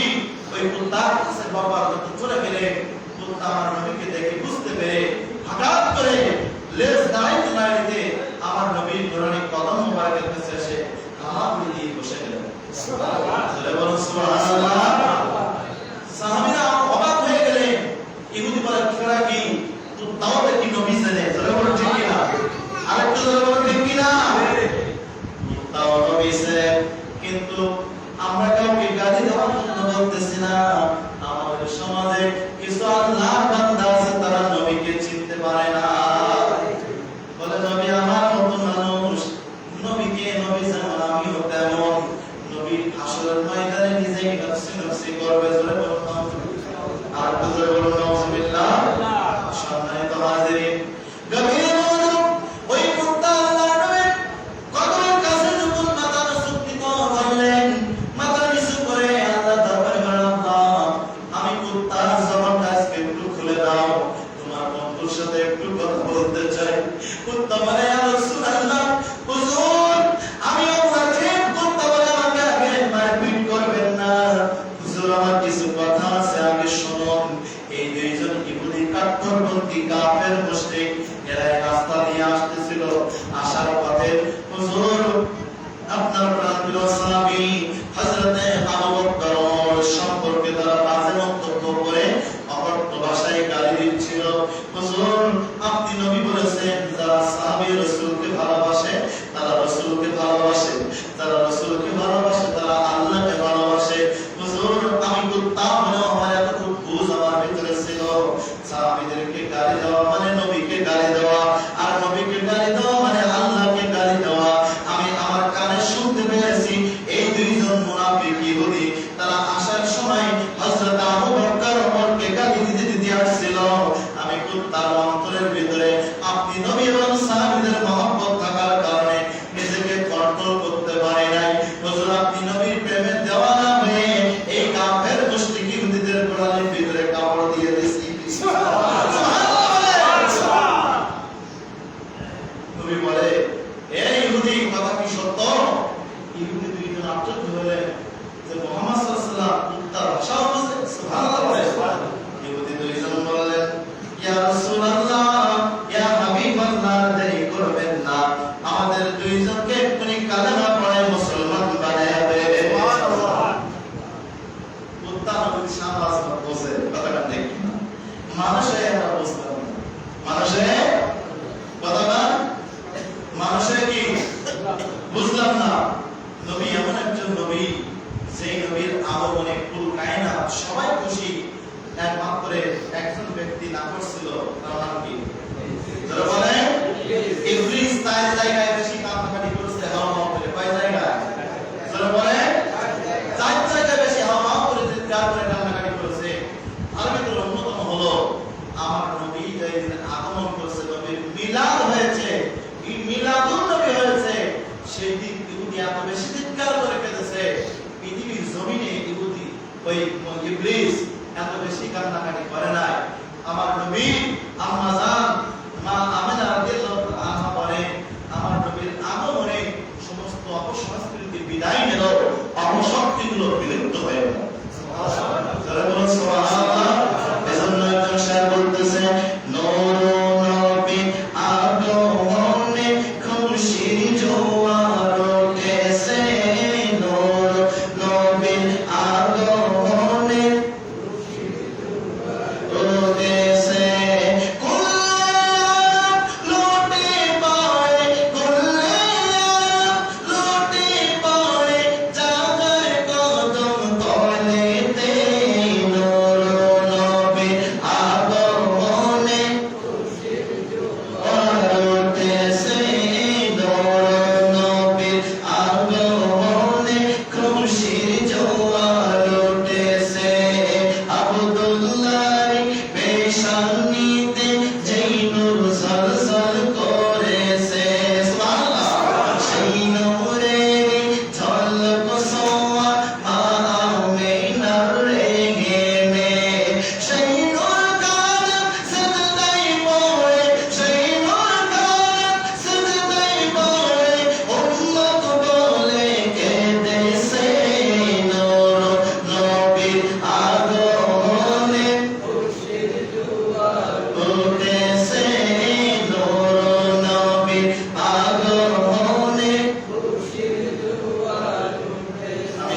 ওই কুত্তার কাছে বাবার কাছে চলে গেলে কুত্তা আমার নবীকে দেখে বুঝতে পেরে হঠাৎ করে লেজ দাঁড়াইতে দাঁড়াইতে আমার নবীর নুরানি কদম মুবারকের কাছে এসে হাত দিয়ে বসে গেলেন। সুবহানাল্লাহ, সুবহানাল্লাহ। সাহাবীরা অবাক হয়ে গেলেন, ইহুদি বলে তোরা কি কুত্তাও দেখি নবী জানে? জোরে বলো ঠিক কি না? আরেকটু জোরে বলো ঠিক কি না? কুত্তাও নবী জানে, কিন্তু আমরা কাউকে গালি দেওয়ার জন্য বলতেছি না। আমাদের সমাজে কিছু আল্লাহর বান্দা আছে, তারা নবীকে চিনতে পারে না, বলে নবী আমার মত মানুষ, নবীকে নবী যেমন আমিও তেমন। নবীর হাসরের ময়দানে নিজেই নফসি নফসি করবে, জোরে বলুন আর জোরে বলুন নাউজুবিল্লাহ। সম্মানিত হাজিরিন, গভীর মনোযোগ, ওই কুত্তা আল্লাহর নবীর কদমের কাছে যখন মাথা নুসুকিত করলেন, মাথা নিচু করে আল্লাহ দরবারে বললেন, আমি কুত্তার জবানটা আজকে একটু খুলে দাও, তোমার বন্ধুর সাথে একটু কথা বলতে চাই। কুত্তা বলে, ইয়া রাসূলুল্লাহ, হুজুর আমি আপনাকে কুত্তা বলে আমাকে আগে মারপিট করবেন না, হুজুর আমার কিছু কথা আছে আগে শুনুন। এই দুইজন ইহুদি কাফেরপন্থী কাফের মুশরিক, এরা রাস্তা দিয়ে আসতেছিল, আসার পথে হুজুর আপনার প্রাণপ্রিয় সাহাবী হযরতে আবু বকর সম্পর্কে তারা বাজে মন্তব্য করে অকথ্য ভাষায় গালি দিচ্ছিল। হুজুর আপনি নবী বলেছেন, যারা সাহাবী রাসূলকে ভালোবাসে তারা রাসূলকে ভালোবাসে, যারা রাসূলকে ভালোবাসে তারা আল্লাহকে ভালোবাসে। হুজুর আমি কুত্তা হলেও আমার এতটুকু বুঝ আমার ভিতরে ছিল, সাহাবীদেরকে গালি দেওয়া মানে নবীকে গালি দেওয়া, আর নবীকে গালি দেওয়া মানে আল্লাহকে গালি দেওয়া। আমি আমার কানে শুনতে পেয়েছি এই দুইজন মুনাফিক ইহুদি তারা আসার সময় হযরত আবু বকর ওমরকে গালি দিতে দিতে আসছিল। আমি কুত্তার অন্তরের ভিতরে আপনি নবী এবং সাহাবীদের মহব্বত থাকার কারণে নিজেকে কন্ট্রোল করতে পারি নাই। হুজুর আপনি নবীর প্রেমে দেওয়ানা হয়ে এই কাফের মুশরিক ইহুদিদের গোড়ালির ভিতরে কাপড় দিয়ে দিয়েছি। নবী বলে, এই ইহুদি কথা কি সত্য? ইহুদি দুইজন আশ্চর্য হলেন যে মুহাম্মদ সাল্লাল্লাহু আলাইহি ওয়াসাল্লাম কুত্তার ভাষাও বোঝে। সুবহানাল্লাহ। ইহুদি দুইজন বললেন, ইয়া রাসূলুল্লাহ, ইয়া হাবিবাল্লাহ, দেরি করবেন না, আমাদের দুইজনকে এক্ষুনি কালেমা পড়ে মুসলমান বানায়া দেন। সুবহানাল্লাহ। কুত্তা নবীর শান আজমত বোঝে, কথাটা ঠিক না? মানুষে আমরা বুঝতাম না, মানুষে কথাটা মানুষে কি বুঝলাম না। নবী এমন একজন নবী, সেই নবীর আগমনে পুরো কায়নাত সবাই খুশি, একমাত্র একজন ব্যক্তি না করছিল, তার নাম কি? যারা বলে ইবলিস তার জায়গায় বেশি কান্নাকাটি করেছে, হাওয়া হাওয়া করে। কয় জায়গায়? যারা বলে চার জায়গায় বেশি হাওয়া হাওয়া করে চিৎকার করে কান্নাকাটি করেছে। তার ভিতরে অন্যতম হলো আমার নবী যেদিন আগমন করেছে, নবীর মিলাদ হয়েছে, মিলাদুন নবী হয়েছে, সেই দিন ইহুদি এত বেশি চিৎকার করে কেঁদেছে, পৃথিবীর জমিনে ইহুদি ওই ইবলিস এত বেশি কান্নাকাটি করে নাই। আমার নবী আম্মা জান মা আমিনা রাদিয়াল্লাহু আনহা বলেন, আমার নবীর আগমনে সমস্ত অপসংস্কৃতি বিদায় নিল, অপশক্তিগুলো বিলুপ্ত হয়ে গেল। সুবহানাল্লাহ, যারা বলেন সুবহানাল্লাহ। এজন্য একজন শায়ের বলতেছে, নূরুন নবী আগমনে খুশির জোয়ার উঠেছে,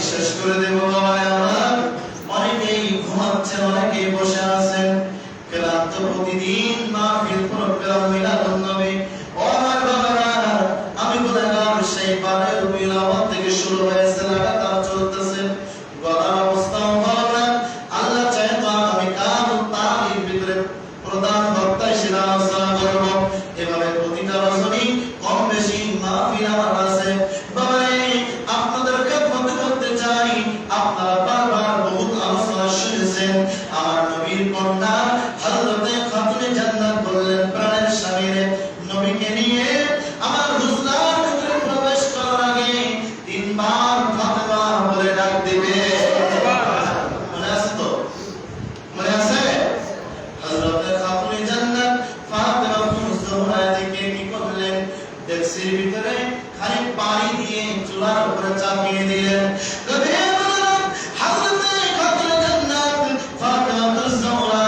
শেষ করে দেব আমার। অনেকেই ঘুমাচ্ছেন, অনেকেই বসে আছেন, ক্লান্ত প্রতিদিন মাহফিল প্রোগ্রাম মিলাদুন নবী। ও আমার বাবারা, আমি গুনাহগার, সেই পারের মিলাওয়াত থেকে শুরু হয়েছে, লাগাতার চলতেছে, গলার অবস্থাও ভালো না। আল্লাহ চায় তো আমি কাল তারির ভিতরে প্রধান বক্তা হিসেবে আলোচনা করব। এভাবে প্রতিটা রজনী কম বেশি মাহফিল আমার আছে। বাবারে, আপনাদের খেদমতে করতে চাই। আপনারা বারবার বহুত আলোচনা শুনেছেন। আমার নবীর কন্যা হযরতে খাতুনে জান্নাত বললেন, প্রাণের স্বামীরে নবীকে নিয়ে আমার হুজরার ভিতরে প্রবেশ করার আগে তিনবার ফাতেমা বলে ডাক দিবে। মনে আছে তো? মনে আছে? হযরতে খাতুনে জান্নাত ফাতেমা জোহরা দিকে কি করলেন? ডেক্সির ভিতরে খালি পানি দিয়ে চুলার উপরে চাপিয়ে দিলেন। হযরতে খাতুনে জান্নাত ফাতেমা জোহরা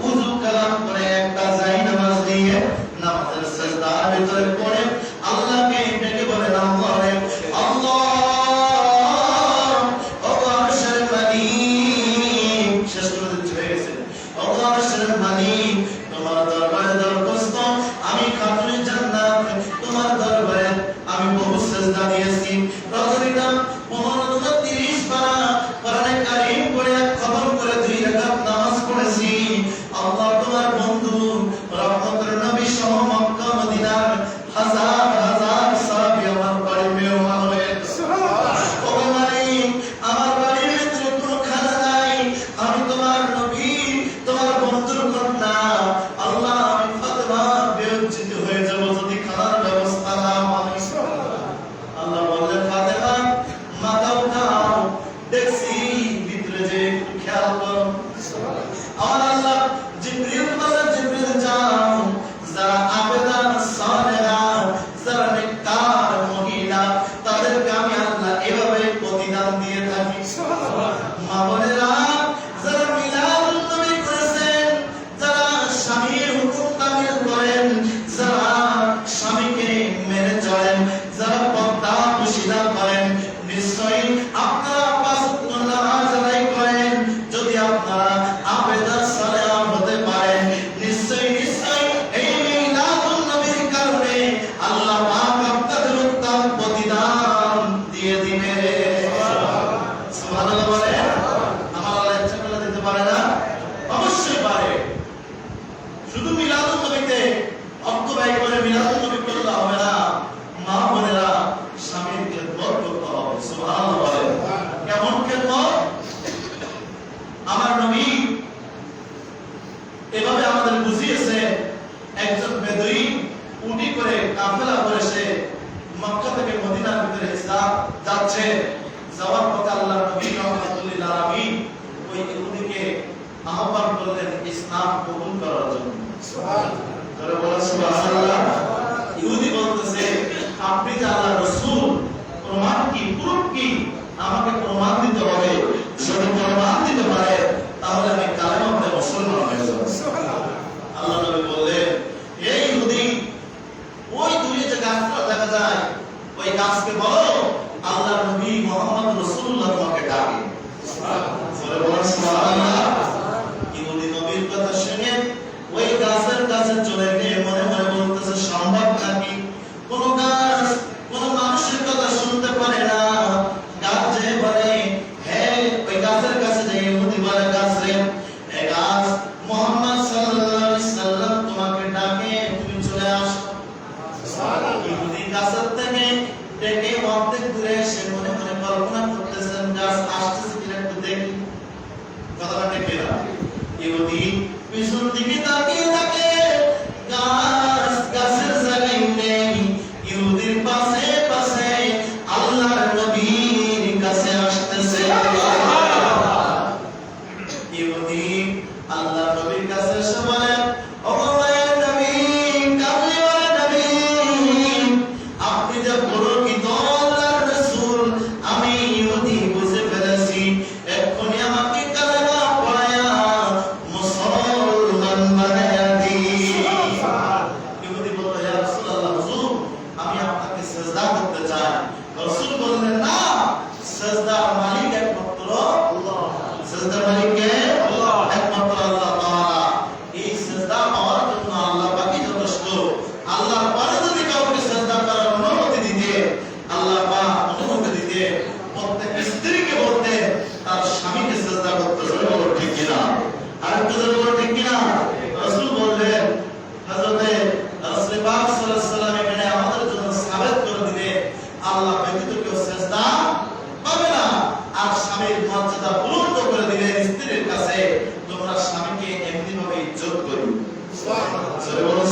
ওযু কালাম করে একটা জায়নামাজ দিয়ে নামাজের সিজদার ভিতরে পড়ে আল্লাহকে ডেকে বলেন, আল্লাহ রে আল্লাহ, ও আরশের মালিক, শেষ করে দিতে হয়ে গেছে। ও আরশের মালিক, তোমার দরবারে দরখাস্ত, আমি খাতুনে জান্নাত তোমার দরবারে আমি বহু সিজদা দিয়েছি। রজনীটা 15-30 বার কোরআনে কারীম পড়ে খতম করে 2 রাকাত নামাজ পড়েছি। আল্লাহ তোমার বন্ধু রহমতের নবী সহ মক্কা মদিনার হাজার হাজার সাহাবী আমার বাড়ির মেহমান হয়ে ও মালিক, আমার বাড়ির ভিতরে কোনো খানা নাই, আমি তোমার নবী তোমার বন্ধুর কন্যা, আল্লাহ আমি ফাতেমা বেউজ্জিত হয়ে যাব যদি খানার ব্যবস্থা না হয়। আল্লাহ বললেন, ফাতেমা মাথা উঠাও, দেখছি ভিতরে যে একটু খেয়াল করো। আমার আল্লাহ জিবরিল বলে, জিবরিল যাও, যারা আবেদা সালেহা, যারা নেককার মহিলা, তাদেরকে আমি আল্লাহ এভাবে প্রতিদান দিয়ে থাকি। মা বোনেরা, যারা মিলাদুন নবী করেছেন, যারা স্বামীর হুকুম তামিল করেন, যারা স্বামীকে মেনে চলেন, যারা পর্দা পুশিদা করেন, নিশ্চয়ই আপনারা 5 ওয়াক্ত নামাজ আদায় করেন। যদি আপনারা আবেদা সালেহা হতে পারেন, নিশ্চয়ই নিশ্চয়ই এই মিলাদুন নবীর কারণে আল্লাহ পাক আপনাদের উত্তম প্রতিদান দিয়ে দিবে। সুবহানাল্লাহ বলে। আমার আল্লাহ ইচ্ছা করলে দিতে পারে না? অবশ্যই পারে। শুধু মিলাদুন নবীতে অর্থ ব্যয় করে মিলাদুন নবী করলে হবে না। মা বোনেরা, স্বামীর খেদমত করতে হবে। সুবহানাল্লাহ বলে। কেমন খেদমত? আমার নবী এভাবে আমাদের বুঝিয়েছে। একজন বেদুইন উটি করে কাফেলা করে সে মক্কা থেকে মদিনার ভিতরে যাচ্ছে। যাওয়ার পথে আল্লাহর নবী রাহমাতুল লিল আলামিন ওই ইহুদিকে আহ্বান করলেন ইসলাম কবুল করার জন্য। সুবহানাল্লাহ। ইহুদি বলতেছে, আপনি যে আল্লাহর রাসূল, প্রমাণ কি, প্রুফ কি? আমাকে প্রমাণ দিতে হবে। যদি প্রমাণ দিতে পারে তাহলে আমি কালেমা পড়ে মুসলমান হয়ে যাব। আল্লাহ নবী বললেন, এই ইহুদি, ওই দূরে যে গাছটা দেখা যায়, ওই গাছকে বলো আল্লাহর নবী মুহাম্মদ রাসূলুল্লাহ তোমাকে ডাকে। সুবহানাল্লাহ। ইহুদি নবীর কথা শুনে ওই গাছের কাছে চলে গিয়ে মনে মনে বলতেছে, সম্ভব নাকি? কোন গাছ কোন মানুষের কথা শুনতে পারে না। গাছ যে বলে, হ্যাঁ, ওই গাছের কাছে যে ইহুদি বলে, গাছ রে, এই গাছ মুহাম্মদ সাল্লাল্লাহু আলাইহি সাল্লাম তোমাকে ডাকে, তুমি চলে আসো। ইহুদি গাছের থেকে ডেকে অর্ধেক দূরে এসে মনে মনে কল্পনা করতেছেন, গাছ আসতেছে কিনা একটু দেখি। কথাটা ঠিক না? ইহুদি পিছন দিকে তাকিয়ে থাকে, গাছ স্বামীর মর্যাদা বুলন্দ করে দিলেন স্ত্রীর কাছে, তোমরা স্বামীকে এমনি ভাবে ইজ্জত করো।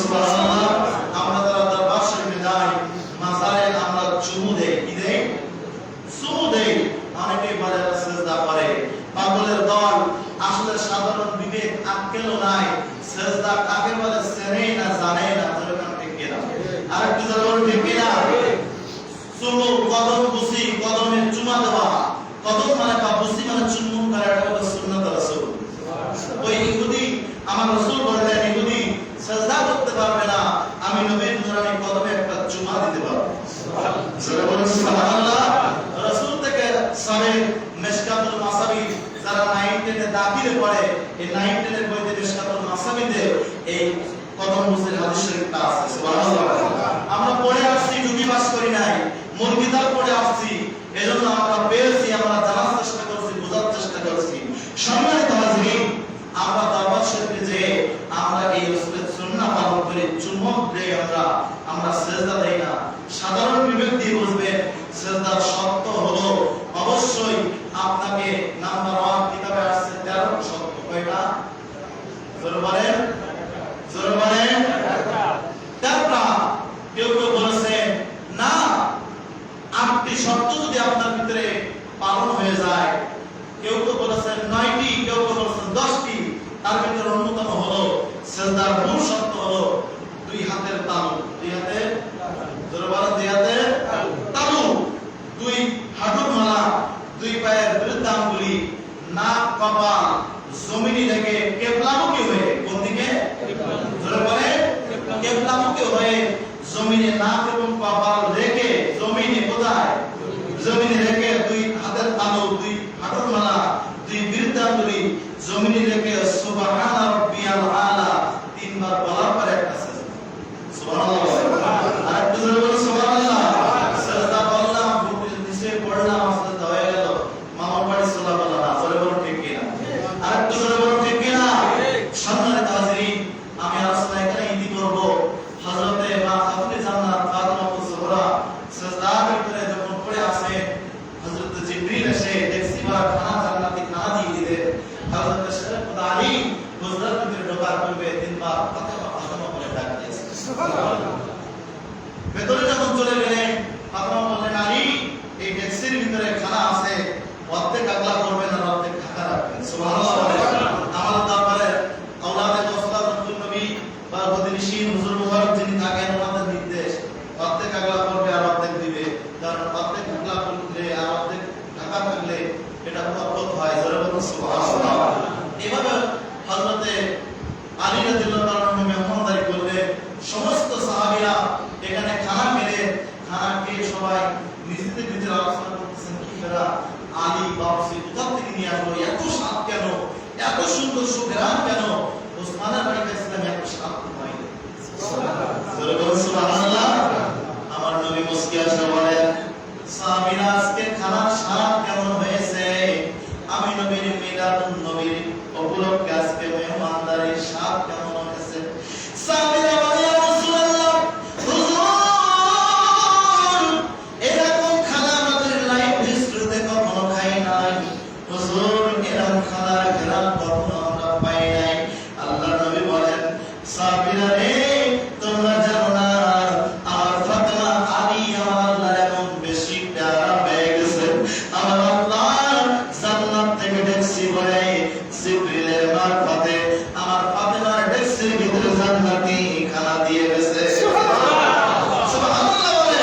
সুবহানাল্লাহ। আমরা যারা দরবার শরীফে যাই, মাজারে আমরা চুমু দেই, কি দেই? চুমু দেই। অনেকে বাজারে সিজদা করে, পাগলের দল। আসলে সাধারণ বিবেক আক্কেল নাই, সিজদা কাকে বলে চেনেই না, জানেই না। যেরকম ঠিক কিনা? আরেকটু যেরকম ঠিক কিনা? চুমু, কদম বুসি, কদমে চুমা দেওয়া। কদম মানে বা বুসি মানে চুম্বন করা, এটা হলো সুন্নাত রাসূল। ওই ইহুদি, আমার রাসূল বললেন ইহুদি সিজদা করতে পারবে না, আমি নবীর নুরানি কদমে একটা চুমা দিতে পারবো। সুবহানাল্লাহ। রাসূল থেকে সাহেব মিশকাতুল মাসাবি যারা 9 10 দাখিলে পড়ে, এই 9 10 এর বইতে মিশকাতুল মাসাবিতে এই কদম বুসির হাদিস শরীফটা আছে। সুবহানাল্লাহ। আমরা পড়ে আসছি, ঢুকি বাস করি নাই, মূল কিতাব পড়ে আসছি, এজন্য আমরা পেয়েছি, আমরা জানার চেষ্টা করছি, বোঝার চেষ্টা করছি। সম্মানিত হাজিরিন, আমরা দরবার শরীফে যে আমরা এই রাসূলের সুন্নাহ পালন করে চুম্বন দেই, আমরা সিজদা দেই না। সাধারণ বিবেক দিয়ে বুঝবেন সিজদার শর্ত হলো অবশ্যই আপনাকে নাম্বার 1 কিতাবে আছে 13 শর্ত। কয়টা? জোরে বলেন, জোরে বলেন। 13টা। কেউ কেউ বলেছেন না, 8টি শর্ত যদি আপনার ভিতরে পালন হয়ে যায়। কেউ কেউ বলেছেন 9টি, কেউ কেউ বলেছেন 10টি। তার ভিতরে অন্যতম হলো সিজদার মূল শর্ত হলো 2 হাতের তালু। 2 হাতের, জোরে বলেন, 2 হাতের তালু। 2 হাঁটুর মালা, 2 পায়ের বিরুদ্ধ আঙ্গুলি, নাক কপাল জমিনে রেখে কিবলামুখী হয়ে, কোন দিকে? জোরে বলেন, কিবলামুখী হয়ে জমিনে নাক এবং কপাল রেখে, জমিনে কোথায়? জমিনে রেখে 2 হাতের তালু, 2 হাঁটুর মালা, 2 বিরুদ্ধ আঙ্গুলি জমিনে রেখে সুবহান রাব্বিয়াল আলা 3 বার বলার পরে একটা সিজদা। সুবহানাল্লাহ। আর একটু জোরে বলুন সুবহানাল্লাহ। সিজদা বললাম, বুকের নিচে পড়লাম, সিজদা হয়ে গেল, মামার বাড়ি চলে গেল না। জোরে বলুন ঠিক কিনা? আর একটু জোরে বলুন ঠিক কিনা? সম্মানিত হাজিরিন, আমি আলোচনা এখানে ইতি করব। হযরতে মা খাতুনে জান্নাত ফাতেমা জোহরা সিজদার ভিতরে যখন পড়ে আছে, হযরত জিবরিল এসে দেখছি বা খানা জান্নাতি খানা দিয়ে দিলেন। হযরত শরীফ আলী হুজরার ভিতরে ঢোকার পূর্বে 3 বার ফাতেমা ফাতেমা বলে ডাক দিয়েছে। সুবহানাল্লাহ। ভেতরে যখন চলে গেলেন, ফাতেমা বললেন, আলী এই ডেক্সির ভিতরে খানা আছে, অর্ধেক আগলা করবেন আর অর্ধেক ঢাকা রাখবেন। সুবহানাল্লাহ। আমাদের দরবারে আওলাদে রাসূলুল্লাহ নবী বা বদিনিশি হুজুর মুবারক যিনি থাকেন, ওনাদের নির্দেশ অর্ধেক আগলা করবে আর অর্ধেক দিবে। কারণ অর্ধেক আগলা করলে আর অর্ধেক ঢাকা থাকলে এটা বরকত হয়। জোরে বলুন সুবহানাল্লাহ। এভাবে হযরতে আলী রাদিয়াল্লাহু আনহু মেহমানদারি করলেন। সমস্ত সাহাবীরা এখানে খানা খেলেন। খানা খেয়ে সবাই নিজেদের ভিতরে আলোচনা করতেছেন, কি করা আলী বাবসি কোথা থেকে নিয়ে আসলো, এত স্বাদ কেন, এত সুন্দর সুঘ্রাণ কেন, ওসমানের বাড়িতে ইসলাম এত স্বাদ হয়। জোরে বলুন সুবহানাল্লাহ। আমার নবী মুস্কি আসে বলেন, সাহাবীরা আজকে খানার স্বাদ কেমন হয়েছে? আমি নবীর মিলাদুন নবীর উপলক্ষে আজকে মেহমানদারির স্বাদ কেমন হয়েছে? সাহাবীরা বলে, ইয়া রাসূলুল্লাহ, হুজুর এরকম খানা আমাদের লাইফ হিস্ট্রিতে কখনো খাই নাই। হুজুর এরকম খানার ঘ্রাণ কখনো আমরা পাই নাই। আল্লাহর নবী বলেন, সাহাবীরা রে, তোমরা জানো না আমার ফাতেমা আলী আমার আল্লাহর এমন বেশি প্যারা হয়ে গেছে, আমার আল্লাহ জান্নাত থেকে ডেক্সি বলে জিবরিলের মারফতে আমার ফাতেমার ডেক্সির ভিতরে জান্নাতি খানা দিয়ে গেছে। সুবহানাল্লাহ। সুবহানাল্লাহ বলে।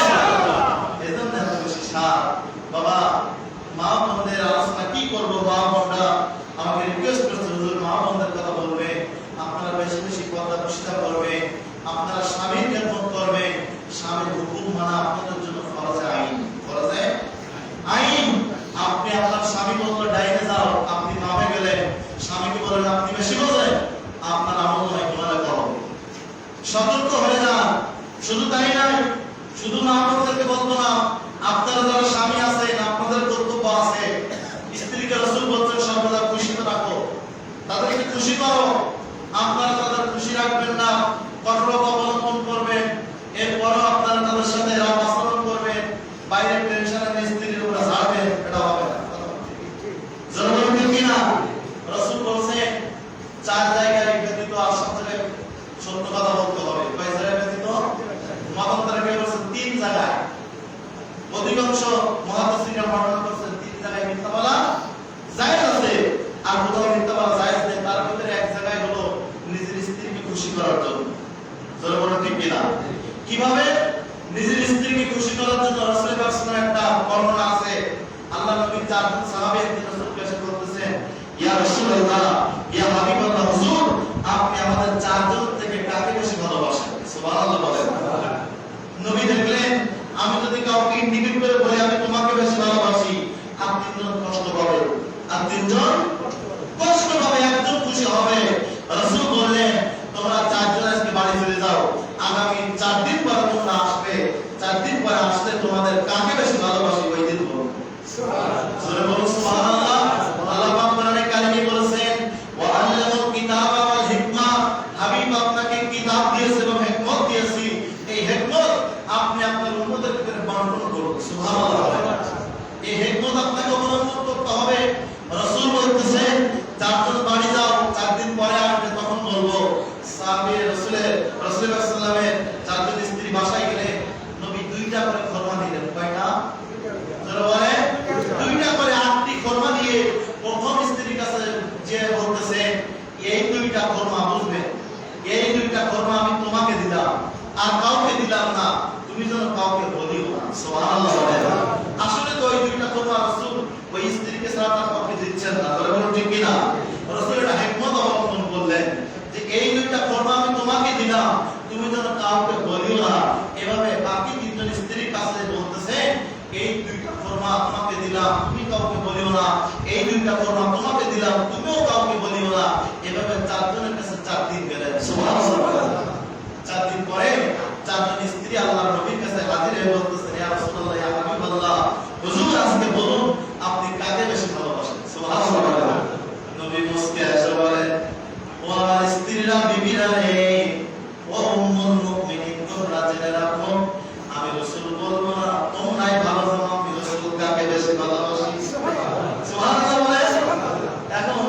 এজন্য এত বেশি স্বাদ। বাবা, মা বোনদের আলোচনা কি করব? মা বোনরা আমাকে রিকোয়েস্ট করছে, হুজুর মা বোনদের কথা বলবে, আপনারা বেশি বেশি কথা প্রশিক্ষা করবে, আপনারা স্বামীর খেদমত করবে। স্বামীর হুকুম মানা আপনাদের জন্য ফরজে আইন। ফরজে আইন। আপনি আপনার স্বামী বললো ডাইনে যাও, আপনি নামে গেলেন, স্বামীকে বলেন আপনি বেশি বোঝেন, আপনার আমল নয় গুনাহ করো। সতর্ক হয়ে যান। শুধু তাই নয়, শুধু মা বোনদেরকে বলবো না, আপনারা যারা স্বামী আছেন, আপনাদের কর্তব্য আছে। স্ত্রীকে রাসূল বলছেন সর্বদা খুশিতে রাখো, তাদেরকে খুশি করো। আপনারা তাদের খুশি রাখবেন না, কঠোরতা অবলম্বন করবেন, এরপরও আপনারা তাদের সাথে রাগ আচরণ করবেন, বাইরের টেনশনে স্ত্রীর উপরে ঝাড়বেন, এটা হবে না। কিভাবে নিজের স্ত্রীকে খুশি করার জন্য রাসূলের পাকসের একটা বর্ণনা আছে। আল্লাহ নবী চারজন সাহাবী একদিন রাসূলকে এসে বলতেছেন, ইয়া রাসূলুল্লাহ, ইয়া হাবিবাল্লাহ, হুজুর আপনি আমাদের চারজন থেকে কাকে বেশি ভালোবাসেন? সুবহানাল্লাহ বলেন। নবী দেখলেন আমি যদি কাউকে ইন্ডিকেট করে বলি আমি তোমাকে বেশি ভালোবাসি, আর তিনজন কষ্ট পাবে, আর তিনজন কষ্ট পাবে, একজন খুশি হবে। রাসূল বললেন তোমরা চারজন আজকে বাড়ি ফিরে যাও, আগামী 4 দিন পর তোমরা আসবে, 4 দিন পর আসলে তোমাদের কাকে বেশি ভালোবাসি ওই দিন বলবো। সুবহানাল্লাহ, সুবহানাল্লাহ। আল্লাহ পাক কোরআনে কারিমে বলেছেন ওয়া আল্লামাল কিতাবা ওয়াল হিকমা, হাবিব আপনাকে কিতাব দিয়েছে এবং হিকমত দিয়েছি, এই হিকমত আপনি আপনার উম্মতের ভিতরে বন্টন করুন। সুবহানাল্লাহ। এই হিকমত আপনাকে অবলম্বন করতে হবে। রাসূল বলতেছেন চারজন বাড়ি যাও, 4 দিন পরে আসবে, তখন বলবো। সাহাবী রাসূলের সাল্লামের চারজন স্ত্রী বাসায় গেলে নবী 2টা করে খরমা দিলেন। কয়টা? যারা বলে 2টা করে 8টি খরমা দিয়ে প্রথম স্ত্রীর কাছে যে বলতেছে এই 2টা খরমা বুঝবে, এই 2টা খরমা আমি তোমাকে দিলাম আর কাউকে দিলাম না, তুমি যেন কাউকে বলিও না। সুবহানাল্লাহ। আসলে তো ওই 2টা খরমা রাসূল ওই স্ত্রীকে ছাড়া তার কাউকে দিচ্ছেন না, বলেন ঠিক কি না? রাসূল এটা হিকমত অবলম্বন করলেন যে এই 2টা খরমা আমি তোমাকে দিলাম, তুমি যেন কাউকে বলিও না। এভাবে বাকি 3জন স্ত্রীর কাছে বলতেছে এই 2টা খরমা তোমাকে দিলাম, তুমি কাউকে বলিও না, এই 2টা খরমা তোমাকে দিলাম, তুমিও কাউকে বলিও না। এভাবে 4 জনের কাছে 4 দিন গেলেন। সুবহানাল্লাহ। 4 দিন পরে 4 জন স্ত্রী আল্লাহর নবীর কাছে হাজির হয়ে বলতেছেন, ইয়া রাসূলুল্লাহ, ইয়া হাবিবাল্লাহ, হুজুর আজকে বলুন আপনি কাকে বেশি ভালোবাসেন? সুবহানাল্লাহ। নবী মুস্কে হেসে বলেন, ও আমার স্ত্রীরা, বিবিরা রে, ও উম্মুল মুমিনিন, তোমরা জেনে রাখো আমি রাসূল বলবো না, তোমরাই ভালো জানো আমি রাসূল কাকে বেশি ভালোবাসি। সুবহানাল্লাহ বলেন। এখন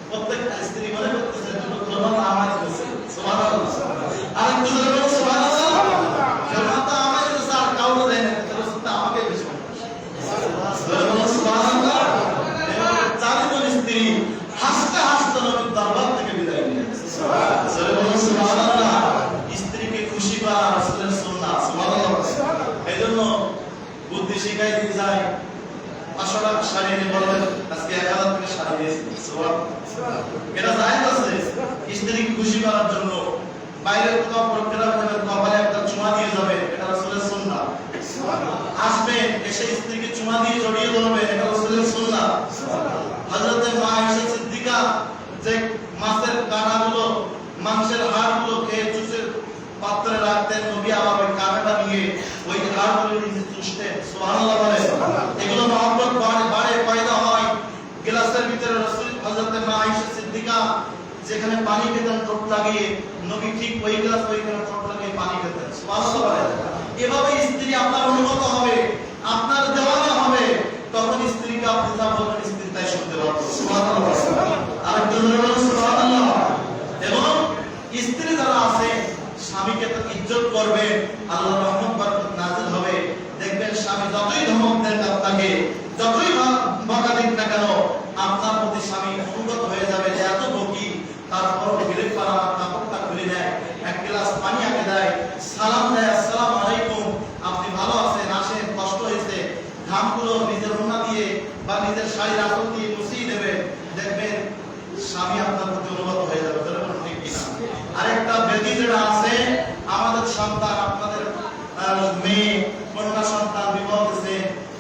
প্রত্যেকটা স্ত্রী মনে করতেছে দুটো খরমা আমার কাছে। সুবহানাল্লাহ। আর একটু জোরে বলুন সুবহানাল্লাহ। খরমা তো আমার কাছে আর কাউকে দেয় না, রাসূল তো আমাকে বেশি ভালোবাসে। জোরে বলুন সুবহানাল্লাহ। চারজন স্ত্রী হাসতে হাসতে নবীর দরবার থেকে বিদায় নিলেন। জোরে বলুন সুবহানাল্লাহ। স্ত্রীকে খুশি করা রাসূলের সুন্নাহ। সুবহানাল্লাহ। এইজন্য বুদ্ধি শিখাই দিয়ে যায় 500 টাকা শাড়ি নিয়ে বলেন আজকে 1000 টাকা শাড়ি দিয়েছি। সুবহানাল্লাহ। এটা জায়েজ আছে স্ত্রীকে খুশি করার জন্য। বাইরে কোথাও প্রোগ্রাম হলে কপালে একটা চুমা দিয়ে যাবে, এটা রাসূলের সুন্নাহ। সুবহানাল্লাহ। আসবে এসে স্ত্রীকে চুমা দিয়ে জড়িয়ে ধরবে, এটা রাসূলের সুন্নাহ। সুবহানাল্লাহ। হযরত মা আয়েশা সিদ্দিকা যে মাছের কাঁটাগুলো, মাংসের হাড়গুলো খেয়ে চুষে পাত্রে রাখতেন, নবী আবার ওই কাঁটাটা নিয়ে ওই হাড়গুলো নিয়ে চুষতেন। সুবহানাল্লাহ বলে। এগুলো মহব্বত বাড়ে পয়দা হয়। গ্লাসের ভিতরে রাসূল হযরত মা আয়েশা সিদ্দিকা যেখানে পানি খেতেন ঠোঁট লাগিয়ে, নবী ঠিক ওই গ্লাস ওইখানে ঠোঁট লাগিয়ে পানি খেতেন। সুবহানাল্লাহ বলে। এভাবে স্ত্রী আপনার অনুগত হবে, আপনার দেওয়ানা হবে, তখন স্ত্রীকে আপনি যা বলবেন স্ত্রী তাই শুনতে পারবে। সুবহানাল্লাহ। আরেকজন বলুন সুবহানাল্লাহ। এবং স্ত্রী যারা আছে স্বামীকে তো ইজ্জত করবে, আল্লাহর রহমত বরকত নাযিল হবে। দেখবেন স্বামী যতই ধমক দেন আপনাকে, যতই বকা দিন না কেন, আপনার প্রতি স্বামী অনুগত হয়ে যাবে। যে এত বকি তারপরও বিরক্ত করা কাপড়টা খুলে নেয়, এক গ্লাস পানি আগে দেয়, সালাম দেয়, আসসালামু আলাইকুম, আপনি ভালো আছেন, আসেন, কষ্ট হয়েছে, ঘামগুলো নিজের ওড়না দিয়ে বা নিজের শাড়ির আঁচল দিয়ে মুছিয়ে দেবে। দেখবেন স্বামী আপনার প্রতি অনুগত হয়ে যাবে। ঠিক কিনা? আরেকটা ব্যাধি যেটা আছে, আমাদের সন্তান, আপনাদের মেয়ে কন্যা সন্তান বিবাহ হয়েছে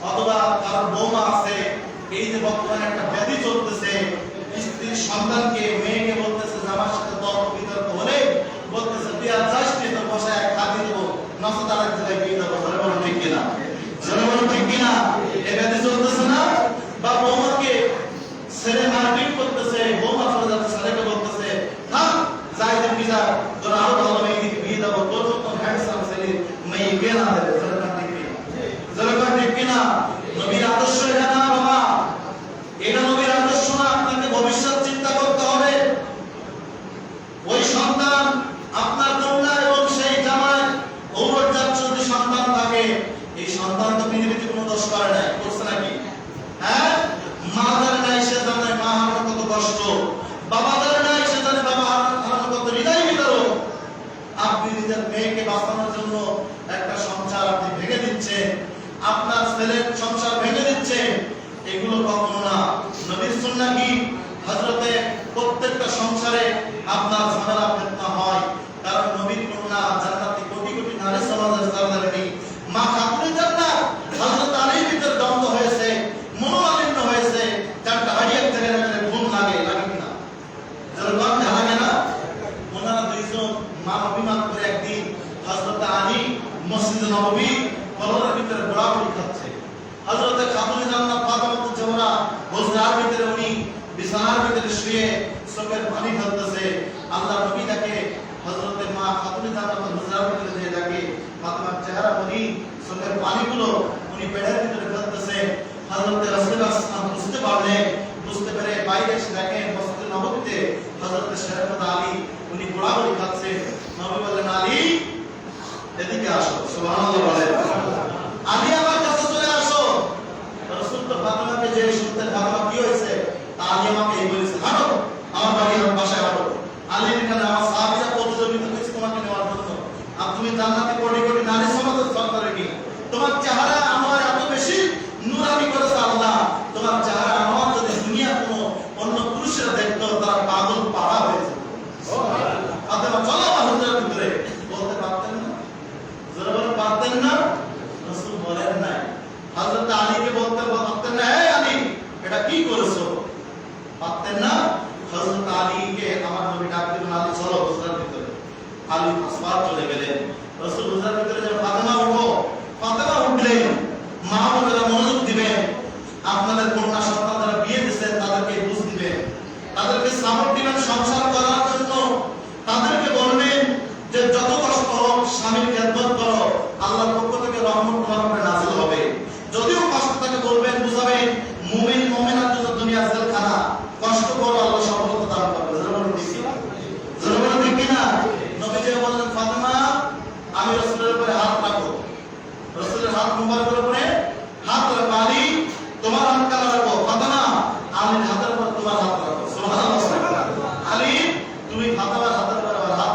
অথবা কারোর বৌমা আছে, এই যে বর্তমানে একটা ব্যাধি চলতেছে, স্ত্রীর সন্তানকে মেয়েকে বলতেছে জামার সাথে তর্ক বিতর্ক হলে বলতেছে তুই আর যাস নি, তোর বসায় খাদি দেবো, নসদ আরেক জায়গায় বিয়ে দেবো। ধরে বলো ঠিক কিনা? ধরে বলো ঠিক কিনা? এই ব্যাধি চলতেছে না? বা বৌমাকে ছেলে মারপিট করতেছে, বৌমা চলে যাচ্ছে, ছেলেকে বলতেছে থাক যাই দেখবি যা, তোর আরো ভালো মেয়ে বিয়ে দেবো, তোর মতন হ্যান্ডসাম ছেলে মেয়ে বিয়ে না দেবে। ঠিক কিনা? নবীর আদর্শ এটা না বাবা, এটা নবীর আদর্শ না। আপনাকে ভবিষ্যৎ চিন্তা করতে হবে। ওই সন্তান আপনার কন্যা এবং সেই জামাই ঔরজাত যদি সন্তান থাকে, এই সন্তান তো পৃথিবীতে কোনো দোষ করে নাই, করছে নাকি? হ্যাঁ, মা যার নাই সে জানে মা হারানো কত কষ্ট, বাবা যার নাই সে জানে বাবা হারানো কত হৃদয় বিতরণ। আপনি নিজের মেয়েকে বাঁচানোর জন্য ছেলের সংসার ভেঙে দিচ্ছে, এগুলো কখনো না। নবীর সুন্নাহ কি? হযরতে প্রত্যেকটা সংসারে আপনার ঝগড়া ফিতনা হয়, কারণ নবীর কন্যা জান্নাতি কোটি কোটি নারী সমাজের সরদারিনী মা খাতুনে জান্নাত হযরত আলীর ভিতরে দ্বন্দ্ব হয়েছে, মনোমালিন্য হয়েছে, চারটা হাড়িয়ার থেকে ঘুম লাগে কিনা? যারা লাগে না, ওনারা দুইজন মা অভিমান করে একদিন হযরত আলী মসজিদে নববী কবরের ভিতরে গোড়াগুড়ি খাচ্ছে। হযরত খাতুনে জান্নাত ফাতেমা জোহরা হুজরার ভিতরে উনি বিছানার ভিতরে শুয়ে চোখের পানি ঢালতেছে। আল্লাহ নবী তাকে হযরত মা খাতুনে জান্নাত হুজরার ভিতরে দিয়ে ডাকে, ফাতেমার চেহারা বলি চোখের পানিগুলো উনি পেটের ভিতরে ফেলতেছে। হযরত রাসূলুল্লাহ সাল্লাল্লাহু আলাইহি ওয়াসাল্লাম বুঝতে পারলেন, বুঝতে পেরে বাইরে এসে দেখেন মসজিদে নববীতে হযরত শরীয়ত আলী উনি গোড়াগুড়ি খাচ্ছে। নবী বললেন, আলী এদিকে আসো। সুবহানাল্লাহ বলেন। আলী আমার কাছে চলে আসো। রাসূল তো ফাতেমাকে যে শুনতে, ফাতেমা কি হয়েছে? আলী আমাকে এই বলেছে, হাঁটো আমার বাড়ি, আমার বাসায় হাঁটো। আলীর এখানে আমার সাহাবীরা প্রতিযোগিতা করছে তোমাকে নেওয়ার জন্য, আর তুমি জান্নাতে কোটি কোটি নারী সমাজের সরদারিনী, তোমার চেহারা আমার এত বেশি নূরানি করেছে আল্লাহ, তোমার চেহারা আমার যদি দুনিয়ার কোনো অন্য পুরুষেরা দেখতো তারা পাগল পাড়া হয়ে যেত। ফাতেমা চলো আমার হুজরার ভিতরে, বলতে পারতেন না? যারা বলে পারতেন না, রাসূল বলেন নাই। হযরত আলীকে বলতে পারতেন না, এই আলী এটা কি করেছো? পারতেন না। হযরত আলীকে আমার নবী ডাক দিলেন, আলী চলো হুজরার ভিতরে। আলী আসবার চলে গেলেন। রাসূল হুজরার ভিতরে যে ফাতেমা উঠো, ফাতেমা উঠলেন। মা বোনেরা মনোযোগ দিবেন, আপনাদের কন্যা সন্তান যারা বিয়ে দিচ্ছেন তাদেরকে বুঝ দিবেন, তাদেরকে সাপোর্ট দিবেন সংসার করার জন্য। তাদেরকে বলবেন যে যত কষ্ট হোক স্বামীর খেদমত করো, আল্লাহর পক্ষ থেকে রহমত তোমার উপরে নাযিল হবে। যদিও কষ্ট থাকে বলবেন, বুঝাবেন, মুমিন মুমিনার জন্য দুনিয়া জেলখানা, কষ্ট করো আল্লাহ সফলতা দান করবে। জরুরি ঠিক কিনা? নবীজি বললেন, ফাতেমা আমি রাসূলের উপরে হাত রাখো। রাসূলের হাত মুবারকের উপরে হাত রাখো। আলী তোমার হাত কালা রাখো। ফাতেমা আলীর হাতের উপর তোমার হাত রাখো। সুবহানাল্লাহ। আলী তুমি ফাতেমার হাতের উপর হাত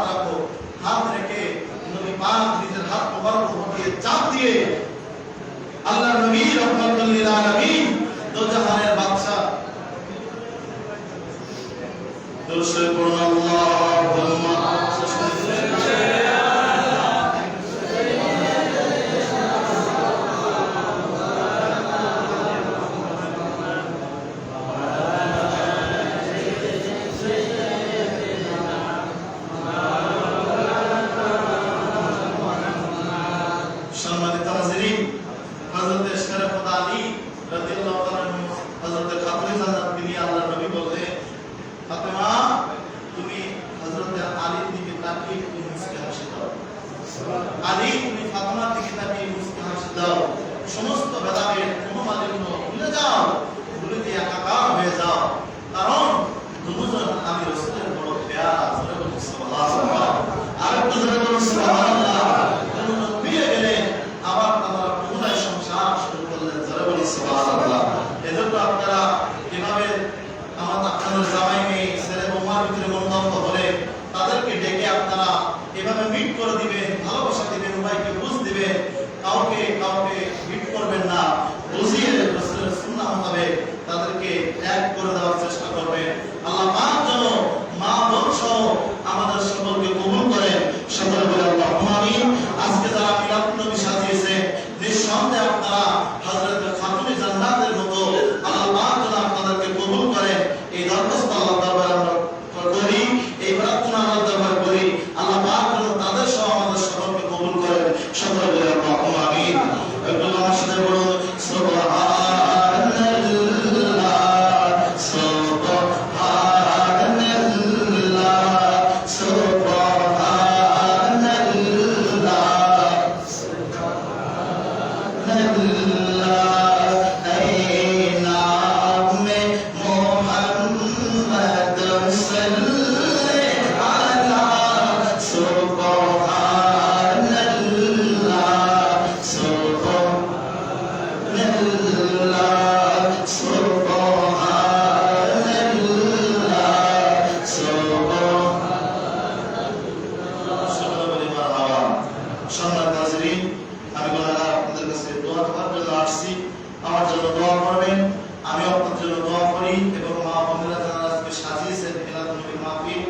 করি এবং মা বোনেরা যারা আজকে সাজিয়েছেন মিলাদুন নবীর মাহফিল,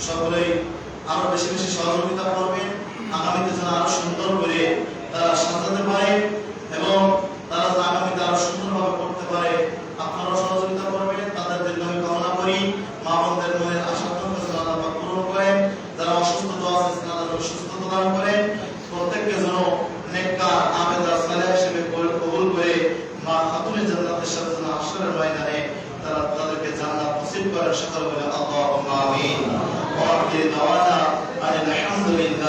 সকলেই আরো বেশি বেশি সহযোগিতা করবেন, আগামীতে যেন আরো সুন্দর করে তারা সাজাতে পারে এবং তারা যেন আগামীতে আরো সুন্দরভাবে করতে পারে। আপনারা সহযোগিতা করবেন, তাদের জন্য আমি কামনা করি। মা বোনদের মনের আশা আল্লাহ পাক পূরণ করেন, যারা অসুস্থ আছে আল্লাহ সুস্থতা দান করেন, প্রত্যেককে যেন নেককার আবেদা সালেহ হিসেবে কবুল করে মা খাতুনে জান্নাতের সাথে যেন হাশরের ময়দানে তারা তাদেরকে জান্নাত নসিব করেন। সকলে বলে আল্লাহুম্মা আমিন। ওয়া আখির দাওয়ানা আলহামদুলিল্লাহ।